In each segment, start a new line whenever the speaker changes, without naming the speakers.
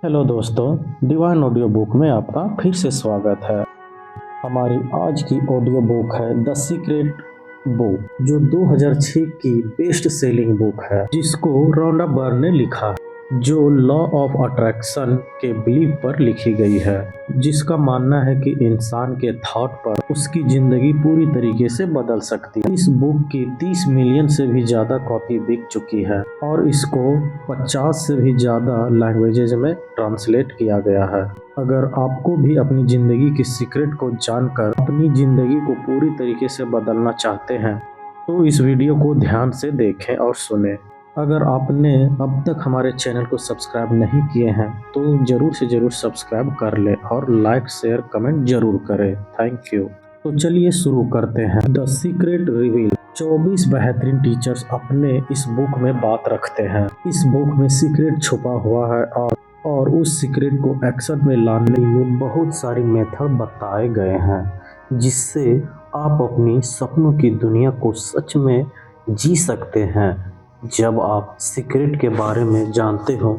Hello दोस्तों, divine audio book में आपका फिर से स्वागत है। हमारी आज की ऑडियो बुक है द सीक्रेट बुक, जो 2006 की बेस्ट सेलिंग बुक है, जिसको रॉन्डा बर्न ने लिखा है, जो लॉ ऑफ अट्रैक्शन के बिलीफ पर लिखी गई है, जिसका मानना है कि इंसान के थॉट पर उसकी जिंदगी पूरी तरीके से बदल सकती है। इस बुक की 30 मिलियन से भी ज्यादा कॉपी बिक चुकी है और इसको 50 से भी ज्यादा लैंग्वेजेज में ट्रांसलेट किया गया है। अगर आपको भी अपनी ज़िंदगी की सीक्रेट को जानकर अपनी ज़िंदगी को पूरी तरीके से बदलना चाहते हैं तो इस वीडियो को ध्यान से देखें और सुनें। अगर आपने अब तक हमारे चैनल को सब्सक्राइब नहीं किए हैं तो ज़रूर से ज़रूर सब्सक्राइब कर लें और लाइक शेयर कमेंट ज़रूर करें। Thank you. तो चलिए शुरू करते हैं। The secret reveal. 24 बेहतरीन टीचर्स अपने इस बुक में बात रखते हैं। इस बुक में सीक्रेट छुपा हुआ है और उस सीक्रेट को एक्शन में लाने के लिए बहुत सारी मेथड बताए गए हैं, जिससे आप अपनी सपनों की दुनिया को सच में जी सकते हैं। जब आप सीक्रेट के बारे में जानते हो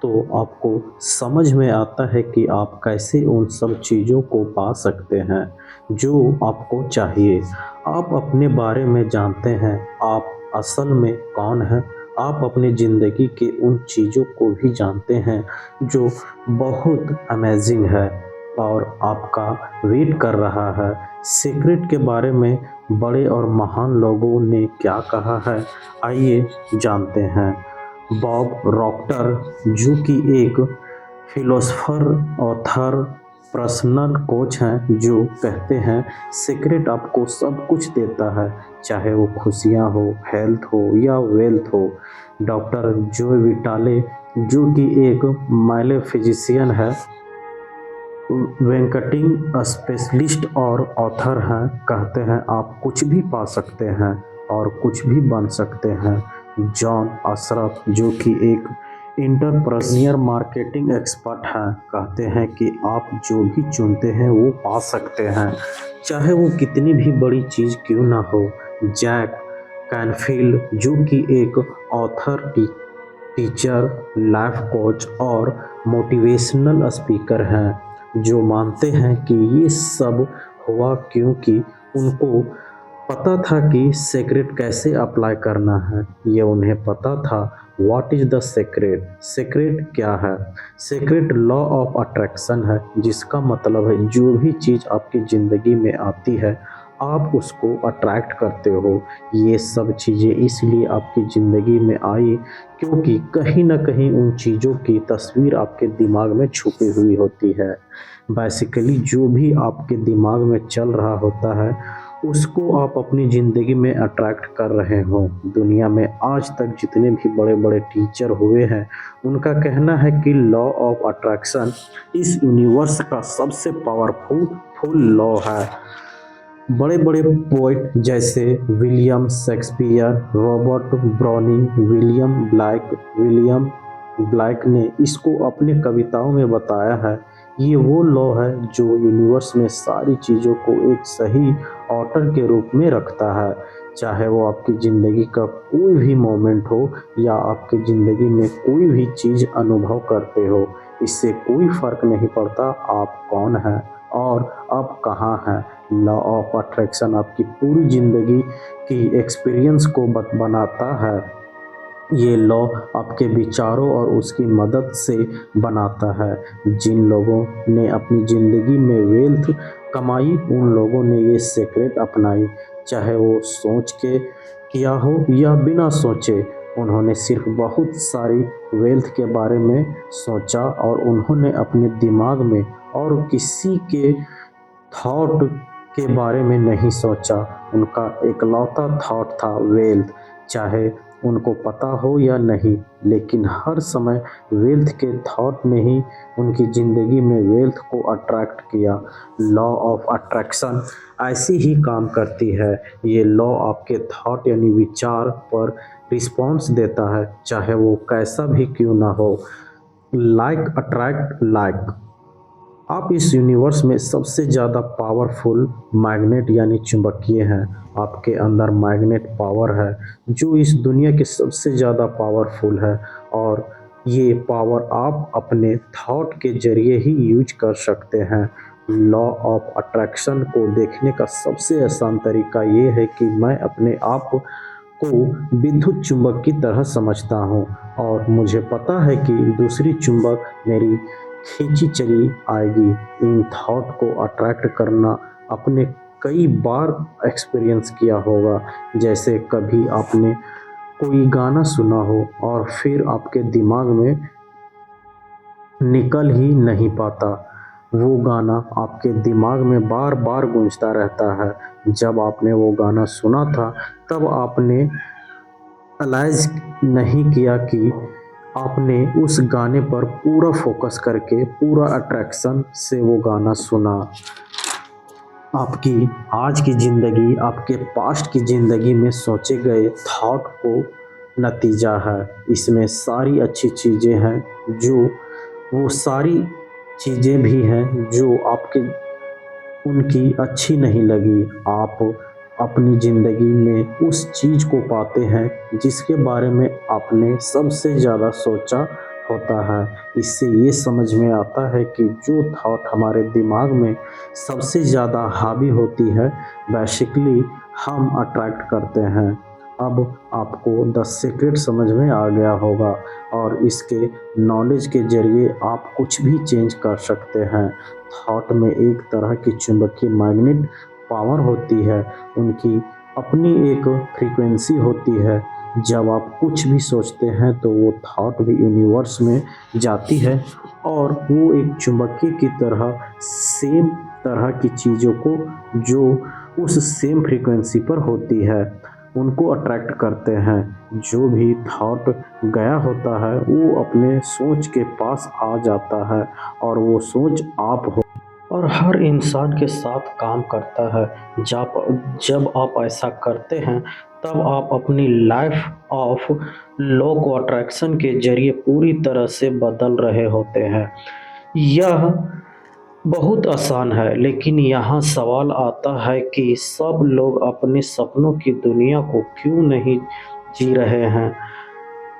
तो आपको समझ में आता है कि आप कैसे उन सब चीज़ों को पा सकते हैं जो आपको चाहिए। आप अपने बारे में जानते हैं, आप असल में कौन हैं। आप अपनी ज़िंदगी के उन चीज़ों को भी जानते हैं जो बहुत अमेजिंग है और आपका वेट कर रहा है। सीक्रेट के बारे में बड़े और महान लोगों ने क्या कहा है, आइए जानते हैं। बॉब प्रॉक्टर, जो कि एक फिलोसोफर, ऑथर, पर्सनल कोच हैं, जो कहते हैं सीक्रेट आपको सब कुछ देता है, चाहे वो खुशियाँ हो, हेल्थ हो या वेल्थ हो। डॉक्टर जोय विटाले, जो कि एक माइले फिजिशियन है, वेंकटिंग स्पेशलिस्ट और ऑथर हैं, कहते हैं आप कुछ भी पा सकते हैं और कुछ भी बन सकते हैं। जॉन अशरफ, जो कि एक इंटरप्रेन्योर मार्केटिंग एक्सपर्ट हैं, कहते हैं कि आप जो भी चुनते हैं वो पा सकते हैं, चाहे वो कितनी भी बड़ी चीज़ क्यों ना हो। जैक कैनफील्ड, जो कि एक ऑथर, टीचर, लाइफ कोच और मोटिवेशनल स्पीकर हैं, जो मानते हैं कि ये सब हुआ क्योंकि उनको पता था कि सीक्रेट कैसे अप्लाई करना है। ये उन्हें पता था। What is the secret? Secret क्या है? सीक्रेट लॉ ऑफ अट्रैक्शन है, जिसका मतलब है जो भी चीज़ आपकी ज़िंदगी में आती है आप उसको अट्रैक्ट करते हो। ये सब चीज़ें इसलिए आपकी ज़िंदगी में आई क्योंकि कहीं ना कहीं उन चीज़ों की तस्वीर आपके दिमाग में छुपी हुई होती है। बेसिकली जो भी आपके दिमाग में चल रहा होता है उसको आप अपनी ज़िंदगी में अट्रैक्ट कर रहे हो। दुनिया में आज तक जितने भी बड़े बड़े टीचर हुए हैं उनका कहना है कि लॉ ऑफ अट्रैक्शन इस यूनिवर्स का सबसे पावरफुल लॉ है। बड़े बड़े पोएट जैसे William Shakespeare, Robert browning, William black ने इसको अपने कविताओं में बताया है। ये वो लॉ है जो यूनिवर्स में सारी चीज़ों को एक सही ऑर्डर के रूप में रखता है। चाहे वो आपकी ज़िंदगी का कोई भी मोमेंट हो या आपकी ज़िंदगी में कोई भी चीज़ अनुभव करते हो, इससे कोई फ़र्क नहीं पड़ता आप कौन हैं और आप कहाँ हैं। लॉ ऑफ अट्रैक्शन आपकी पूरी ज़िंदगी की एक्सपीरियंस को बनाता है। ये लॉ आपके विचारों और उसकी मदद से बनाता है। जिन लोगों ने अपनी ज़िंदगी में वेल्थ कमाई उन लोगों ने ये सीक्रेट अपनाई, चाहे वो सोच के किया हो या बिना सोचे। उन्होंने सिर्फ बहुत सारी वेल्थ के बारे में सोचा और उन्होंने अपने दिमाग में और किसी के थॉट के बारे में नहीं सोचा। उनका एकलौता थॉट था वेल्थ, चाहे उनको पता हो या नहीं, लेकिन हर समय वेल्थ के थॉट ने ही उनकी ज़िंदगी में वेल्थ को अट्रैक्ट किया। लॉ ऑफ अट्रैक्शन ऐसी ही काम करती है। ये लॉ आपके थॉट यानी विचार पर रिस्पॉन्स देता है, चाहे वो कैसा भी क्यों ना हो। Like attract like. आप इस यूनिवर्स में सबसे ज़्यादा पावरफुल मैग्नेट यानी चुंबकीय हैं। आपके अंदर मैग्नेट पावर है जो इस दुनिया की सबसे ज़्यादा पावरफुल है और ये पावर आप अपने थॉट के ज़रिए ही यूज़ कर सकते हैं। लॉ ऑफ अट्रैक्शन को देखने का सबसे आसान तरीका ये है कि मैं अपने आप को विद्युत चुंबक की तरह समझता हूँ और मुझे पता है कि दूसरी चुंबक मेरी खींची चली आएगी। इन थॉट को अट्रैक्ट करना आपने कई बार एक्सपीरियंस किया होगा। जैसे कभी आपने कोई गाना सुना हो और फिर आपके दिमाग में निकल ही नहीं पाता। वो गाना आपके दिमाग में बार-बार गूंजता रहता है। जब आपने वो गाना सुना था, तब आपने रियलाइज़ नहीं किया कि आपने उस गाने पर पूरा फ़ोकस करके पूरा अट्रैक्शन से वो गाना सुना। आपकी आज की ज़िंदगी आपके पास्ट की ज़िंदगी में सोचे गए थॉट को नतीजा है। इसमें सारी अच्छी चीज़ें हैं जो वो सारी चीज़ें भी हैं जो आपके उनकी अच्छी नहीं लगी। आप अपनी ज़िंदगी में उस चीज़ को पाते हैं जिसके बारे में आपने सबसे ज़्यादा सोचा होता है। इससे ये समझ में आता है कि जो थॉट हमारे दिमाग में सबसे ज़्यादा हावी होती है, बेसिकली हम अट्रैक्ट करते हैं। अब आपको द सीक्रेट समझ में आ गया होगा और इसके नॉलेज के ज़रिए आप कुछ भी चेंज कर सकते हैं। थॉट में एक तरह की चुंबकीय मैग्नेट पावर होती है, उनकी अपनी एक फ्रीक्वेंसी होती है। जब आप कुछ भी सोचते हैं तो वो थॉट भी यूनिवर्स में जाती है और वो एक चुंबकीय की तरह सेम तरह की चीज़ों को जो उस सेम फ्रीक्वेंसी पर होती है, उनको अट्रैक्ट करते हैं। जो भी थॉट गया होता है वो अपने सोच के पास आ जाता है और वो सोच आप हो और हर इंसान के साथ काम करता है। जब आप ऐसा करते हैं तब आप अपनी लाइफ ऑफ लॉ को अट्रैक्शन के ज़रिए पूरी तरह से बदल रहे होते हैं। यह बहुत आसान है, लेकिन यहाँ सवाल आता है कि सब लोग अपने सपनों की दुनिया को क्यों नहीं जी रहे हैं?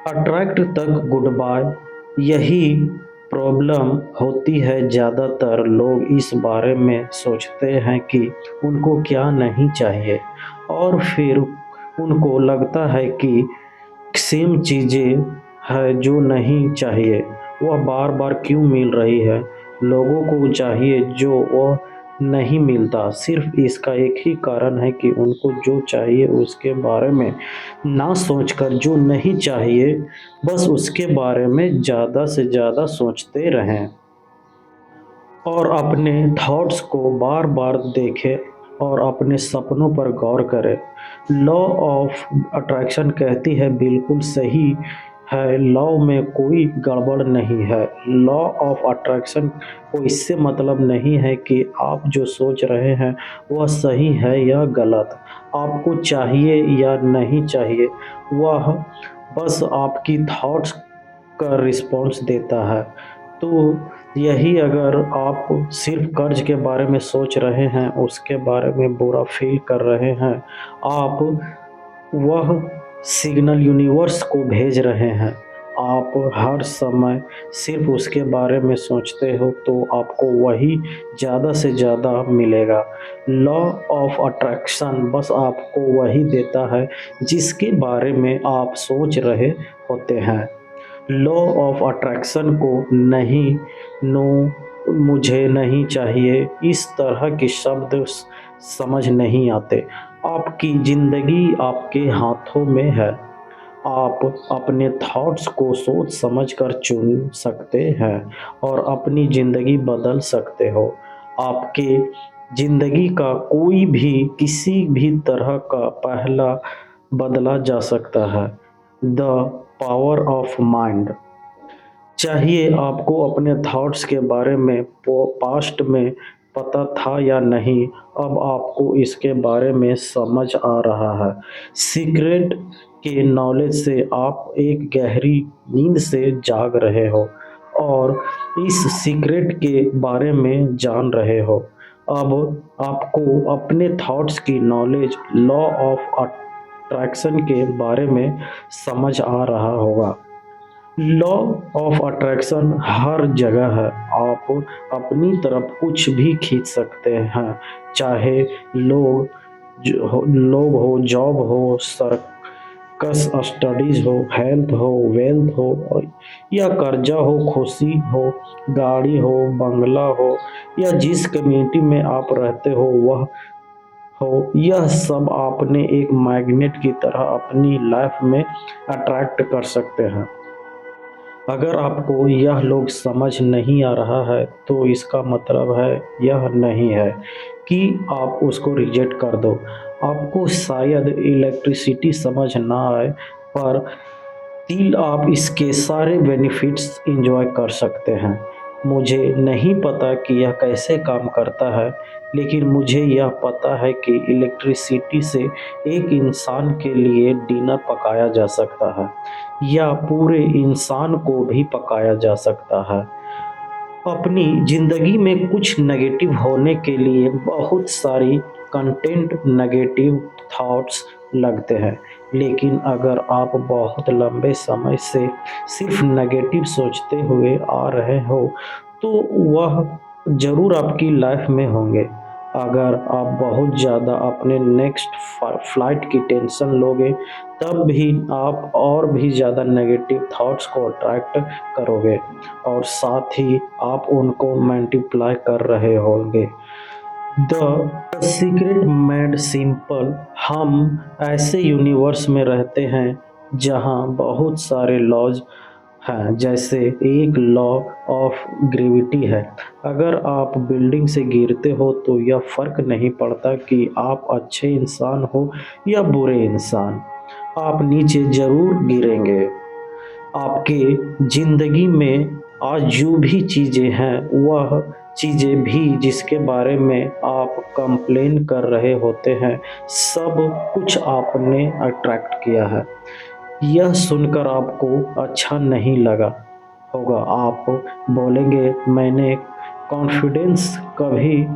अट्रैक्ट तक गुड बाय। यही प्रॉब्लम होती है। ज़्यादातर लोग इस बारे में सोचते हैं कि उनको क्या नहीं चाहिए और फिर उनको लगता है कि सेम चीज़ें हैं जो नहीं चाहिए, वह बार-बार क्यों मिल रही है। लोगों को चाहिए जो वह नहीं मिलता। सिर्फ़ इसका एक ही कारण है कि उनको जो चाहिए उसके बारे में ना सोचकर जो नहीं चाहिए, बस उसके बारे में ज़्यादा से ज़्यादा सोचते रहें। और अपने थॉट्स को बार-बार देखें और अपने सपनों पर गौर करें। लॉ ऑफ अट्रैक्शन कहती है बिल्कुल सही है, लॉ में कोई गड़बड़ नहीं है। लॉ ऑफ अट्रैक्शन को इससे मतलब नहीं है कि आप जो सोच रहे हैं वह सही है या गलत, आपको चाहिए या नहीं चाहिए, वह बस आपकी थॉट्स का रिस्पॉन्स देता है। तो यही अगर आप सिर्फ़ कर्ज़ के बारे में सोच रहे हैं, उसके बारे में बुरा फ़ील कर रहे हैं, आप वह सिग्नल यूनिवर्स को भेज रहे हैं। आप हर समय सिर्फ़ उसके बारे में सोचते हो तो आपको वही ज़्यादा से ज़्यादा मिलेगा। लॉ ऑफ अट्रैक्शन बस आपको वही देता है जिसके बारे में आप सोच रहे होते हैं। लॉ ऑफ अट्रैक्शन को नहीं, नो, मुझे नहीं चाहिए, इस तरह के शब्द समझ नहीं आते। आपकी ज़िंदगी आपके हाथों में है। आप अपने थॉट्स को सोच समझ कर चुन सकते हैं और अपनी ज़िंदगी बदल सकते हो। आपके ज़िंदगी का कोई भी किसी भी तरह का पहला बदला जा सकता है। The power of mind. चाहिए आपको अपने थॉट्स के बारे में पास्ट में पता था या नहीं, अब आपको इसके बारे में समझ आ रहा है। सीक्रेट के नॉलेज से आप एक गहरी नींद से जाग रहे हो और इस सीक्रेट के बारे में जान रहे हो। अब आपको अपने थॉट्स की नॉलेज लॉ ऑफ अट्रैक्शन के बारे में समझ आ रहा होगा। लॉ ऑफ अट्रैक्शन हर जगह है। आप अपनी तरफ कुछ भी खींच सकते हैं, चाहे लोग हो, जॉब हो, सर्कस स्टडीज हो, हेल्थ हो, वेल्थ हो, या कर्जा हो, खुशी हो, गाड़ी हो, बंगला हो, या जिस कम्युनिटी में आप रहते हो वह हो, यह सब आपने एक मैग्नेट की तरह अपनी लाइफ में अट्रैक्ट कर सकते हैं। अगर आपको यह लोग समझ नहीं आ रहा है तो इसका मतलब है यह नहीं है कि आप उसको रिजेक्ट कर दो। आपको शायद इलेक्ट्रिसिटी समझ ना आए, पर स्टिल आप इसके सारे बेनिफिट्स एंजॉय कर सकते हैं। मुझे नहीं पता कि यह कैसे काम करता है, लेकिन मुझे यह पता है कि इलेक्ट्रिसिटी से एक इंसान के लिए डिनर पकाया जा सकता है, या पूरे इंसान को भी पकाया जा सकता है। अपनी ज़िंदगी में कुछ नेगेटिव होने के लिए बहुत सारी कंटेंट नेगेटिव थॉट्स लगते हैं, लेकिन अगर आप बहुत लंबे समय से सिर्फ नेगेटिव सोचते हुए आ रहे हो, तो वह ज़रूर आपकी लाइफ में होंगे। अगर आप बहुत ज़्यादा अपने नेक्स्ट फ्लाइट की टेंशन लोगे, तब भी आप और भी ज़्यादा नेगेटिव थॉट्स को अट्रैक्ट करोगे, और साथ ही आप उनको मल्टीप्लाई कर रहे होंगे। The secret made simple. हम ऐसे यूनिवर्स में रहते हैं जहाँ बहुत सारे लॉज हैं, जैसे एक लॉ ऑफ ग्रेविटी है। अगर आप बिल्डिंग से गिरते हो तो यह फर्क नहीं पड़ता कि आप अच्छे इंसान हो या बुरे इंसान, आप नीचे जरूर गिरेंगे। आपके ज़िंदगी में आज जो भी चीज़ें हैं, वह चीज़ें भी जिसके बारे में आप कंप्लेन कर रहे होते हैं, सब कुछ आपने अट्रैक्ट किया है। यह सुनकर आपको अच्छा नहीं लगा होगा। आप बोलेंगे, मैंने कॉन्फिडेंस कभी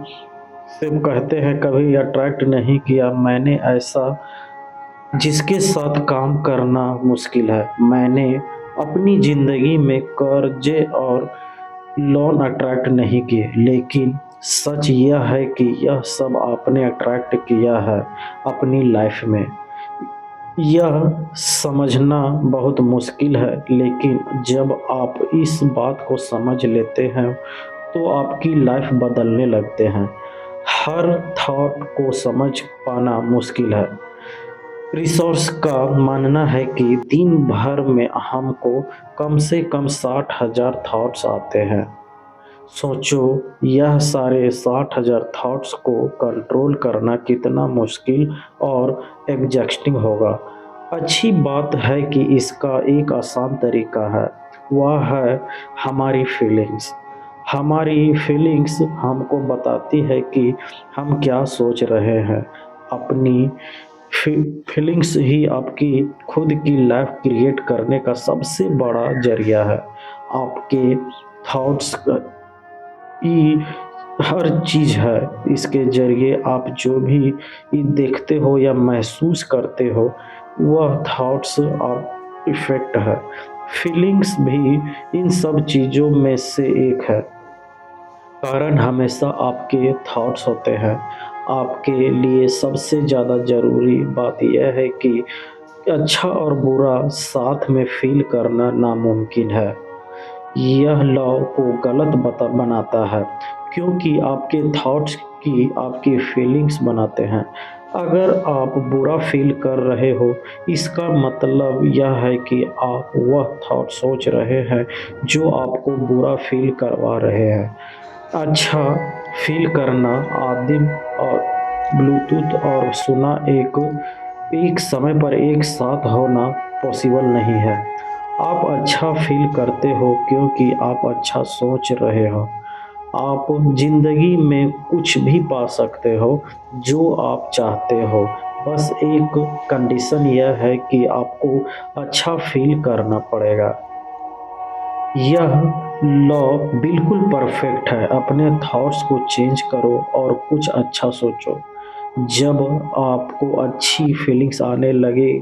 से कहते हैं कभी अट्रैक्ट नहीं किया। मैंने ऐसा जिसके साथ काम करना मुश्किल है। मैंने अपनी ज़िंदगी में कर्ज़े और लोन अट्रैक्ट नहीं किए, लेकिन सच यह है कि यह सब आपने अट्रैक्ट किया है अपनी लाइफ में। यह समझना बहुत मुश्किल है, लेकिन जब आप इस बात को समझ लेते हैं, तो आपकी लाइफ बदलने लगते हैं। हर थॉट को समझ पाना मुश्किल है। रिसोर्स का मानना है कि दिन भर में हमको कम से कम 60,000 थॉट्स आते हैं। सोचो, यह सारे 60,000 थॉट्स को कंट्रोल करना कितना मुश्किल और एग्जॉस्टिंग होगा। अच्छी बात है कि इसका एक आसान तरीका है, वह है हमारी फीलिंग्स। हमारी फीलिंग्स हमको बताती है कि हम क्या सोच रहे हैं। अपनी फीलिंग्स ही आपकी खुद की लाइफ क्रिएट करने का सबसे बड़ा जरिया है। आपके थॉट्स की हर चीज़ है, इसके ज़रिए आप जो भी देखते हो या महसूस करते हो, वह थॉट्स आप इफ़ेक्ट है। फीलिंग्स भी इन सब चीज़ों में से एक है। कारण हमेशा आपके थॉट्स होते हैं। आपके लिए सबसे ज़्यादा ज़रूरी बात यह है कि अच्छा और बुरा साथ में फ़ील करना नामुमकिन है। यह लॉ को गलत बता बनाता है, क्योंकि आपके थॉट्स की आपकी फीलिंग्स बनाते हैं। अगर आप बुरा फ़ील कर रहे हो, इसका मतलब यह है कि आप वह थॉट सोच रहे हैं जो आपको बुरा फ़ील करवा रहे हैं। अच्छा फ़ील करना आदिम और ब्लूटूथ और सुना एक समय पर एक साथ होना पॉसिबल नहीं है। आप अच्छा फ़ील करते हो क्योंकि आप अच्छा सोच रहे हो। आप ज़िंदगी में कुछ भी पा सकते हो जो आप चाहते हो। बस एक कंडीशन यह है कि आपको अच्छा फ़ील करना पड़ेगा। यह लॉ बिल्कुल परफेक्ट है। अपने थॉट्स को चेंज करो और कुछ अच्छा सोचो। जब आपको अच्छी फीलिंग्स आने लगे,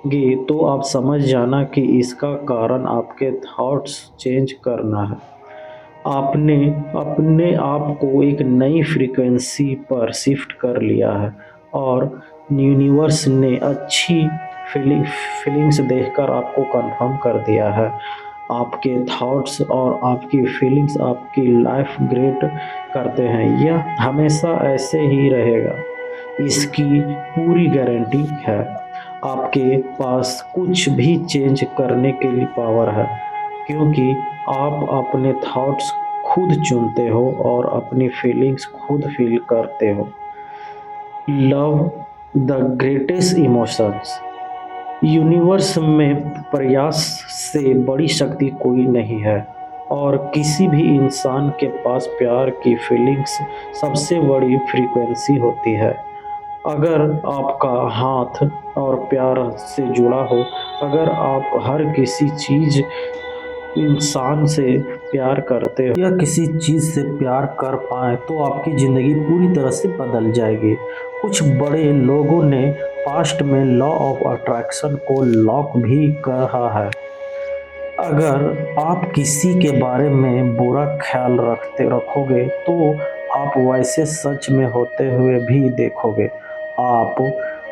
गे तो आप समझ जाना कि इसका कारण आपके थॉट्स चेंज करना है। आपने अपने आप को एक नई फ्रीक्वेंसी पर शिफ्ट कर लिया है और यूनिवर्स ने अच्छी फीलिंग्स देकर आपको कंफर्म कर दिया है। आपके थॉट्स और आपकी फीलिंग्स आपकी लाइफ ग्रेट करते हैं। यह हमेशा ऐसे ही रहेगा, इसकी पूरी गारंटी है। आपके पास कुछ भी चेंज करने के लिए पावर है, क्योंकि आप अपने थॉट्स खुद चुनते हो और अपनी फीलिंग्स खुद फील करते हो। Love the greatest emotions. Universe में प्रयास से बड़ी शक्ति कोई नहीं है और किसी भी इंसान के पास प्यार की फीलिंग्स सबसे बड़ी फ्रीक्वेंसी होती है। अगर आपका हाथ और प्यार से जुड़ा हो, अगर आप हर किसी चीज़ इंसान से प्यार करते हो या किसी चीज़ से प्यार कर पाएँ तो आपकी ज़िंदगी पूरी तरह से बदल जाएगी। कुछ बड़े लोगों ने पास्ट में लॉ ऑफ अट्रैक्शन को लॉक भी कहा है। अगर आप किसी के बारे में बुरा ख्याल रखोगे तो आप वैसे सच में होते हुए भी देखोगे। आप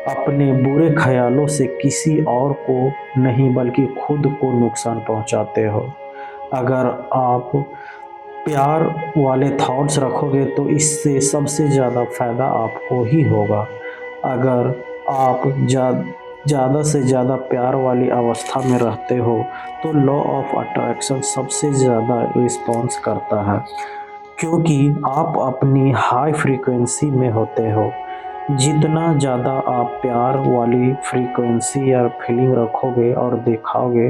अपने बुरे ख्यालों से किसी और को नहीं बल्कि खुद को नुकसान पहुंचाते हो। अगर आप प्यार वाले थॉट्स रखोगे तो इससे सबसे ज़्यादा फ़ायदा आपको ही होगा। अगर आप ज़्यादा से ज़्यादा प्यार वाली अवस्था में रहते हो तो लॉ ऑफ अट्रैक्शन सबसे ज़्यादा रिस्पॉन्स करता है, क्योंकि आप अपनी हाई फ्रीक्वेंसी में होते हो। जितना ज़्यादा आप प्यार वाली फ्रीक्वेंसी या फीलिंग रखोगे और दिखाओगे,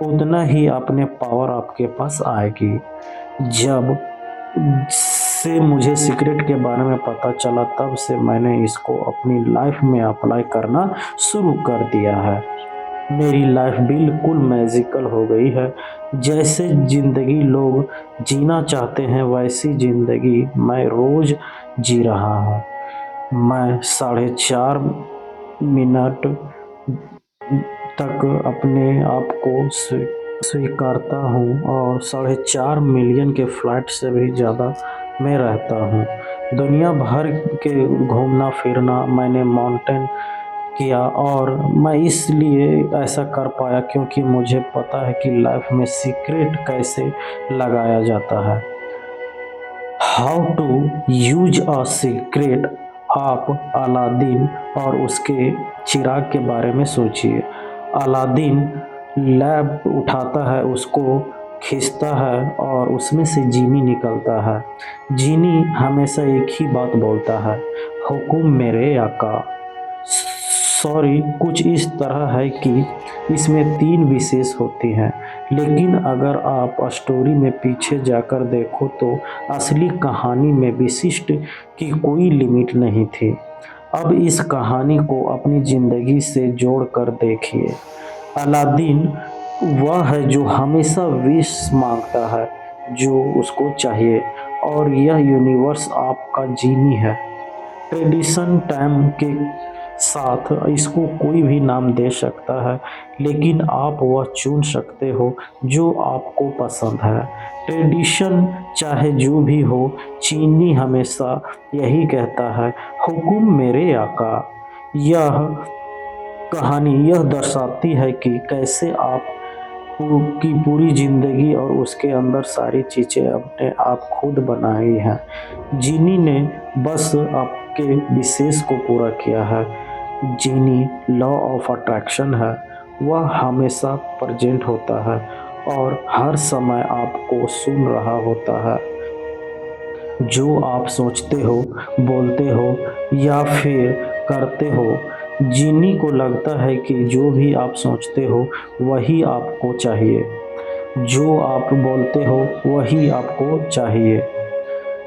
उतना ही अपने पावर आपके पास आएगी। जब से मुझे सीक्रेट के बारे में पता चला, तब से मैंने इसको अपनी लाइफ में अप्लाई करना शुरू कर दिया है। मेरी लाइफ बिल्कुल मैजिकल हो गई है। जैसे ज़िंदगी लोग जीना चाहते हैं वैसी ज़िंदगी मैं रोज़ जी रहा हूँ। मैं 4.5 मिनट तक अपने आप को स्वीकारता हूँ और 4.5 मिलियन के फ्लाइट से भी ज़्यादा मैं रहता हूँ। दुनिया भर के घूमना फिरना मैंने माउंटेन किया और मैं इसलिए ऐसा कर पाया क्योंकि मुझे पता है कि लाइफ में सीक्रेट कैसे लगाया जाता है। How to use a secret. आप अलादीन और उसके चिराग के बारे में सोचिए। अलादीन लैंप उठाता है, उसको खींचता है और उसमें से जीनी निकलता है। जीनी हमेशा एक ही बात बोलता है, हुकुम मेरे आका। सॉरी कुछ इस तरह है कि इसमें 3 विशेष होती हैं, लेकिन अगर आप स्टोरी में पीछे जाकर देखो तो असली कहानी में विशिष्ट की कोई लिमिट नहीं थी। अब इस कहानी को अपनी ज़िंदगी से जोड़कर देखिए। अलादीन वह है जो हमेशा विश मांगता है जो उसको चाहिए, और यह यूनिवर्स आपका जीनी है। ट्रेडिशन टाइम के साथ इसको कोई भी नाम दे सकता है, लेकिन आप वह चुन सकते हो जो आपको पसंद है। ट्रेडिशन चाहे जो भी हो, चीनी हमेशा यही कहता है, हुकुम मेरे आका। यह कहानी यह दर्शाती है कि कैसे आप की पूरी ज़िंदगी और उसके अंदर सारी चीज़ें अपने आप खुद बनाई हैं। जीनी ने बस आपके विशेष को पूरा किया है। जीनी लॉ ऑफ अट्रैक्शन है, वह हमेशा प्रेजेंट होता है और हर समय आपको सुन रहा होता है। जो आप सोचते हो, बोलते हो या फिर करते हो, जीनी को लगता है कि जो भी आप सोचते हो वही आपको चाहिए, जो आप बोलते हो वही आपको चाहिए,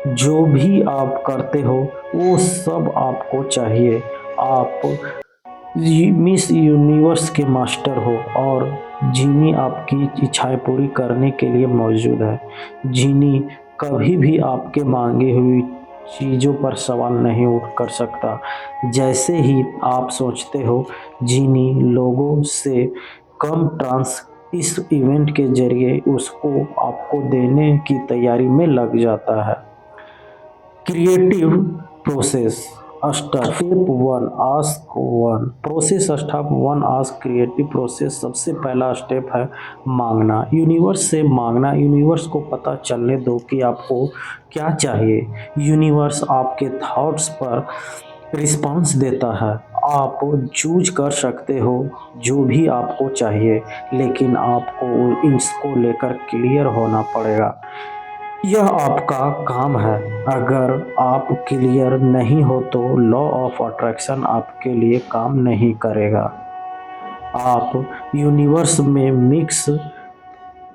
जो भी आप करते हो वो सब आपको चाहिए। आप मिस यूनिवर्स के मास्टर हो और जीनी आपकी इच्छाएं पूरी करने के लिए मौजूद है। जीनी कभी भी आपके मांगी हुई चीज़ों पर सवाल नहीं उठ कर सकता। जैसे ही आप सोचते हो, जिन्हीं लोगों से कम ट्रांस इस इवेंट के ज़रिए उसको आपको देने की तैयारी में लग जाता है। Creative process step one ask one process step one ask creative process सबसे पहला स्टेप है मांगना। यूनिवर्स से मांगना। यूनिवर्स को पता चलने दो कि आपको क्या चाहिए। यूनिवर्स आपके थॉट्स पर रिस्पॉन्स देता है। आप चूज कर सकते हो जो भी आपको चाहिए, लेकिन आपको इसको लेकर क्लियर होना पड़ेगा। यह आपका काम है। अगर आप क्लियर नहीं हो तो लॉ ऑफ अट्रैक्शन आपके लिए काम नहीं करेगा। आप यूनिवर्स में मिक्स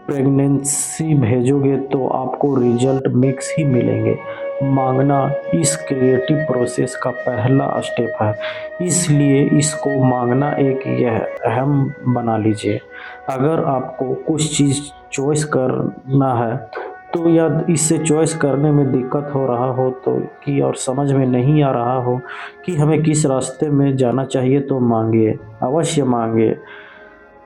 प्रेगनेंसी भेजोगे तो आपको रिजल्ट मिक्स ही मिलेंगे। मांगना इस क्रिएटिव प्रोसेस का पहला स्टेप है, इसलिए इसको मांगना एक यह अहम बना लीजिए। अगर आपको कुछ चीज़ चॉइस करना है तो या इससे चॉइस करने में दिक्कत हो रहा हो तो कि और समझ में नहीं आ रहा हो कि हमें किस रास्ते में जाना चाहिए, तो मांगिए, अवश्य मांगिए।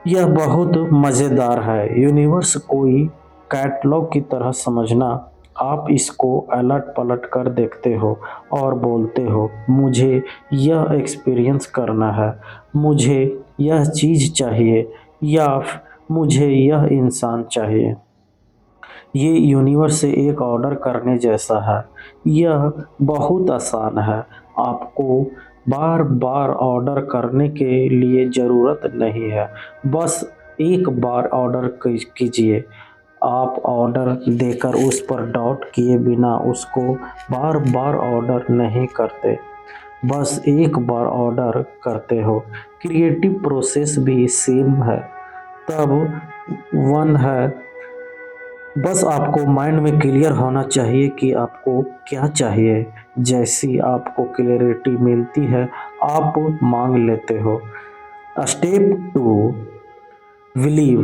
यह बहुत मज़ेदार है। यूनिवर्स कोई कैटलॉग की तरह समझना। आप इसको अलट पलट कर देखते हो और बोलते हो, मुझे यह एक्सपीरियंस करना है, मुझे यह चीज़ चाहिए, या मुझे यह इंसान चाहिए। ये यूनिवर्स से एक ऑर्डर करने जैसा है। यह बहुत आसान है। आपको बार-बार ऑर्डर करने के लिए ज़रूरत नहीं है। बस एक बार ऑर्डर कीजिए। आप ऑर्डर देकर उस पर डॉट किए बिना उसको बार-बार ऑर्डर नहीं करते। बस एक बार ऑर्डर करते हो। क्रिएटिव प्रोसेस भी सेम है। तब वन है, बस आपको माइंड में क्लियर होना चाहिए कि आपको क्या चाहिए। जैसी आपको क्लैरिटी मिलती है, आप मांग लेते हो। Step two believe.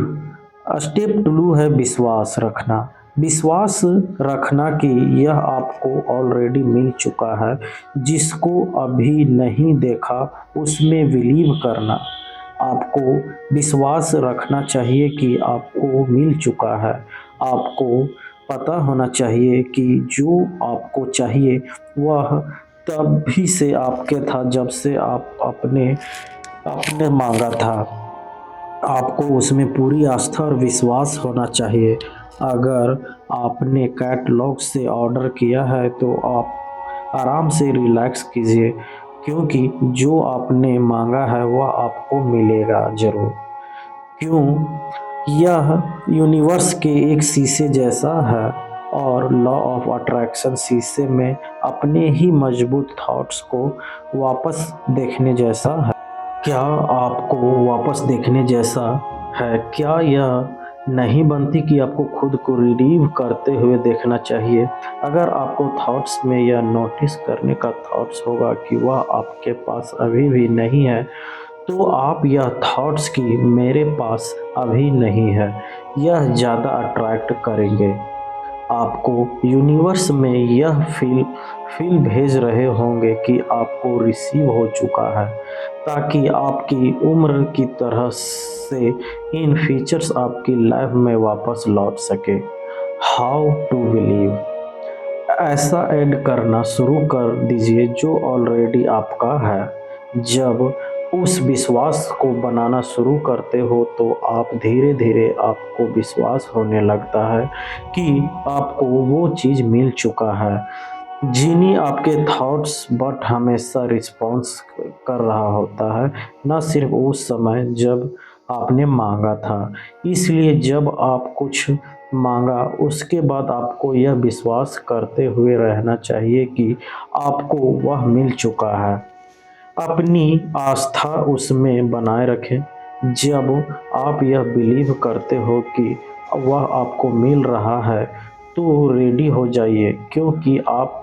Step two है विश्वास रखना। विश्वास रखना कि यह आपको ऑलरेडी मिल चुका है। जिसको अभी नहीं देखा उसमें बिलीव करना। आपको विश्वास रखना चाहिए कि आपको मिल चुका है। आपको पता होना चाहिए कि जो आपको चाहिए वह तभी से आपके था जब से आप अपने आपने मांगा था। आपको उसमें पूरी आस्था और विश्वास होना चाहिए। अगर आपने कैटलॉग से ऑर्डर किया है तो आप आराम से रिलैक्स कीजिए, क्योंकि जो आपने मांगा है वह आपको मिलेगा ज़रूर। क्यों? यह यूनिवर्स के एक शीशे जैसा है और लॉ ऑफ अट्रैक्शन शीशे में अपने ही मजबूत थॉट्स को वापस देखने जैसा है। क्या आपको वापस देखने जैसा है? क्या यह नहीं बनती कि आपको खुद को रिलीव करते हुए देखना चाहिए? अगर आपको थॉट्स में यह नोटिस करने का थॉट्स होगा कि वह आपके पास अभी भी नहीं है, तो आप यह थॉट्स कि मेरे पास अभी नहीं है, यह ज़्यादा अट्रैक्ट करेंगे। आपको यूनिवर्स में यह फील भेज रहे होंगे कि आपको रिसीव हो चुका है, ताकि आपकी उम्र की तरह से इन फीचर्स आपकी लाइफ में वापस लौट सके। How to believe. ऐसा ऐड करना शुरू कर दीजिए जो ऑलरेडी आपका है। जब उस विश्वास को बनाना शुरू करते हो तो आप धीरे-धीरे आपको विश्वास होने लगता है कि आपको वो चीज़ मिल चुका है। जीनी आपके थॉट्स बट हमेशा रिस्पॉन्स कर रहा होता है, ना सिर्फ उस समय जब आपने मांगा था। इसलिए जब आप कुछ मांगा उसके बाद आपको यह विश्वास करते हुए रहना चाहिए कि आपको वह मिल चुका है। अपनी आस्था उसमें बनाए रखें। जब आप यह बिलीव करते हो कि वह आपको मिल रहा है तो रेडी हो जाइए, क्योंकि आप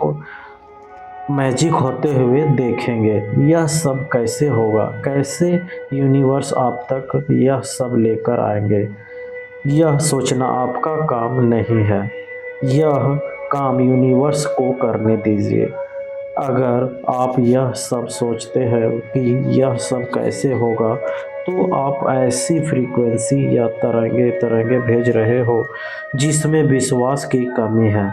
मैजिक होते हुए देखेंगे। यह सब कैसे होगा? कैसे यूनिवर्स आप तक यह सब लेकर आएंगे? यह सोचना आपका काम नहीं है। यह काम यूनिवर्स को करने दीजिए। अगर आप यह सब सोचते हैं कि यह सब कैसे होगा, तो आप ऐसी फ्रीक्वेंसी या तरंगे भेज रहे हो जिसमें विश्वास की कमी है,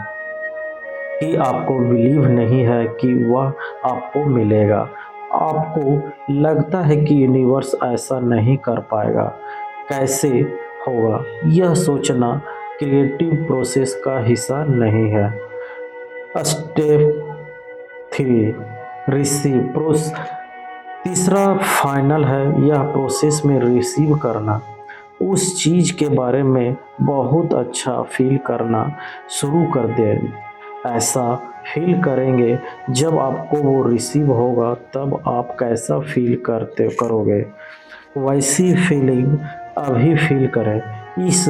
कि आपको बिलीव नहीं है कि वह आपको मिलेगा। आपको लगता है कि यूनिवर्स ऐसा नहीं कर पाएगा, कैसे होगा? यह सोचना क्रिएटिव प्रोसेस का हिस्सा नहीं है। स्टेप 3, रिसीव प्रोस तीसरा फाइनल है, यह प्रोसेस में रिसीव करना। उस चीज़ के बारे में बहुत अच्छा फील करना शुरू कर दें। ऐसा फील करेंगे जब आपको वो रिसीव होगा, तब आप कैसा फील करोगे, वैसी फीलिंग अभी फील करें। इस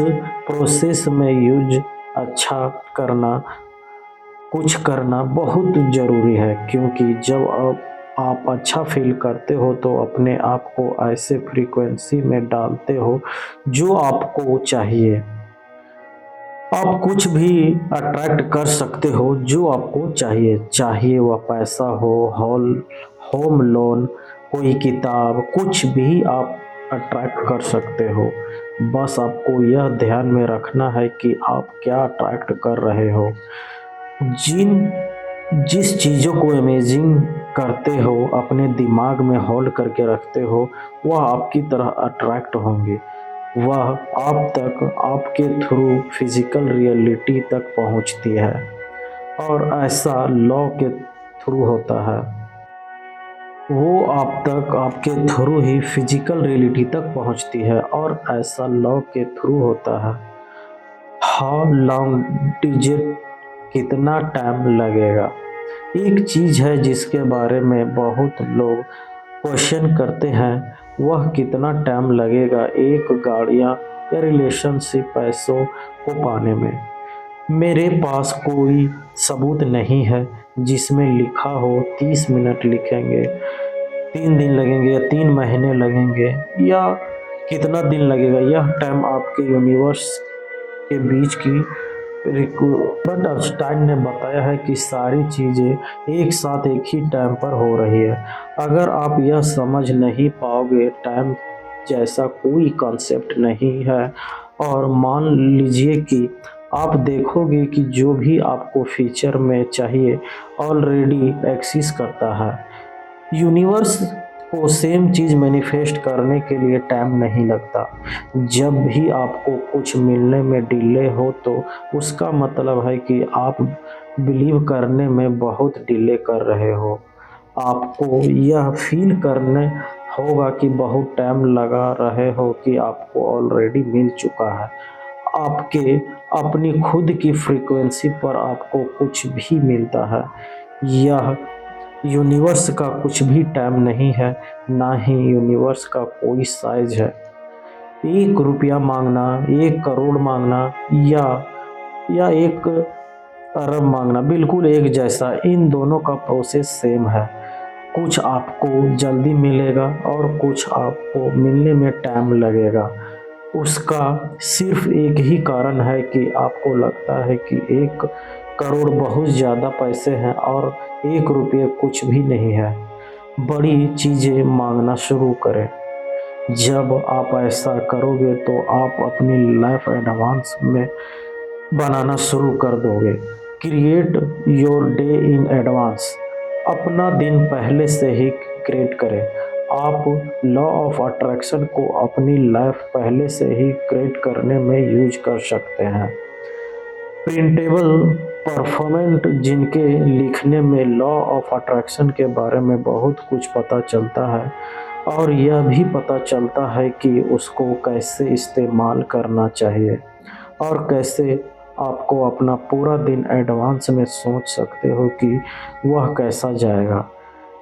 प्रोसेस में यूज अच्छा करना, कुछ करना बहुत ज़रूरी है, क्योंकि जब आप अच्छा फील करते हो तो अपने आप को ऐसे फ्रीक्वेंसी में डालते हो जो आपको चाहिए। आप कुछ भी अट्रैक्ट कर सकते हो जो आपको चाहिए, चाहे वह पैसा हो, होम लोन, कोई किताब, कुछ भी आप अट्रैक्ट कर सकते हो। बस आपको यह ध्यान में रखना है कि आप क्या अट्रैक्ट कर रहे हो। जिस चीज़ों को इमेजिन करते हो, अपने दिमाग में होल्ड करके रखते हो, वह आपकी तरह अट्रैक्ट होंगे। वह आप तक आपके थ्रू फिजिकल रियलिटी तक पहुंचती है, और ऐसा लॉ के थ्रू होता है। वो आप तक आपके थ्रू ही फिजिकल रियलिटी तक पहुंचती है, और ऐसा लॉ के थ्रू होता है। हाउ लॉन्ग डिजिट, कितना टाइम लगेगा? एक चीज़ है जिसके बारे में बहुत लोग क्वेश्चन करते हैं, वह कितना टाइम लगेगा एक गाड़ियाँ या रिलेशनशिप पैसों को पाने में। मेरे पास कोई सबूत नहीं है जिसमें लिखा हो 30 मिनट लिखेंगे, 3 दिन लगेंगे या 3 महीने लगेंगे या कितना दिन लगेगा। यह टाइम आपके यूनिवर्स के बीच की बट आइंस्टाइन ने बताया है कि सारी चीज़ें एक साथ एक ही टाइम पर हो रही है। अगर आप यह समझ नहीं पाओगे, टाइम जैसा कोई कॉन्सेप्ट नहीं है, और मान लीजिए कि आप देखोगे कि जो भी आपको फ्यूचर में चाहिए ऑलरेडी एग्जिस्ट करता है। यूनिवर्स को सेम चीज़ मैनिफेस्ट करने के लिए टाइम नहीं लगता। जब भी आपको कुछ मिलने में डिले हो, तो उसका मतलब है कि आप बिलीव करने में बहुत डिले कर रहे हो। आपको यह फील करने होगा कि बहुत टाइम लगा रहे हो कि आपको ऑलरेडी मिल चुका है। आपके अपनी खुद की फ्रीक्वेंसी पर आपको कुछ भी मिलता है। यह यूनिवर्स का कुछ भी टाइम नहीं है, ना ही यूनिवर्स का कोई साइज है। 1 रुपया मांगना, 1 करोड़ मांगना या 1 अरब मांगना बिल्कुल एक जैसा, इन दोनों का प्रोसेस सेम है। कुछ आपको जल्दी मिलेगा और कुछ आपको मिलने में टाइम लगेगा। उसका सिर्फ एक ही कारण है कि आपको लगता है कि 1 करोड़ बहुत ज़्यादा पैसे हैं और 1 रुपये कुछ भी नहीं है। बड़ी चीज़ें मांगना शुरू करें। जब आप ऐसा करोगे तो आप अपनी लाइफ एडवांस में बनाना शुरू कर दोगे। Create your day in advance, अपना दिन पहले से ही क्रिएट करें। आप लॉ ऑफ अट्रैक्शन को अपनी लाइफ पहले से ही क्रिएट करने में यूज कर सकते हैं। प्रिंटेबल परफॉर्मेंट, जिनके लिखने में लॉ ऑफ अट्रैक्शन के बारे में बहुत कुछ पता चलता है, और यह भी पता चलता है कि उसको कैसे इस्तेमाल करना चाहिए, और कैसे आपको अपना पूरा दिन एडवांस में सोच सकते हो कि वह कैसा जाएगा।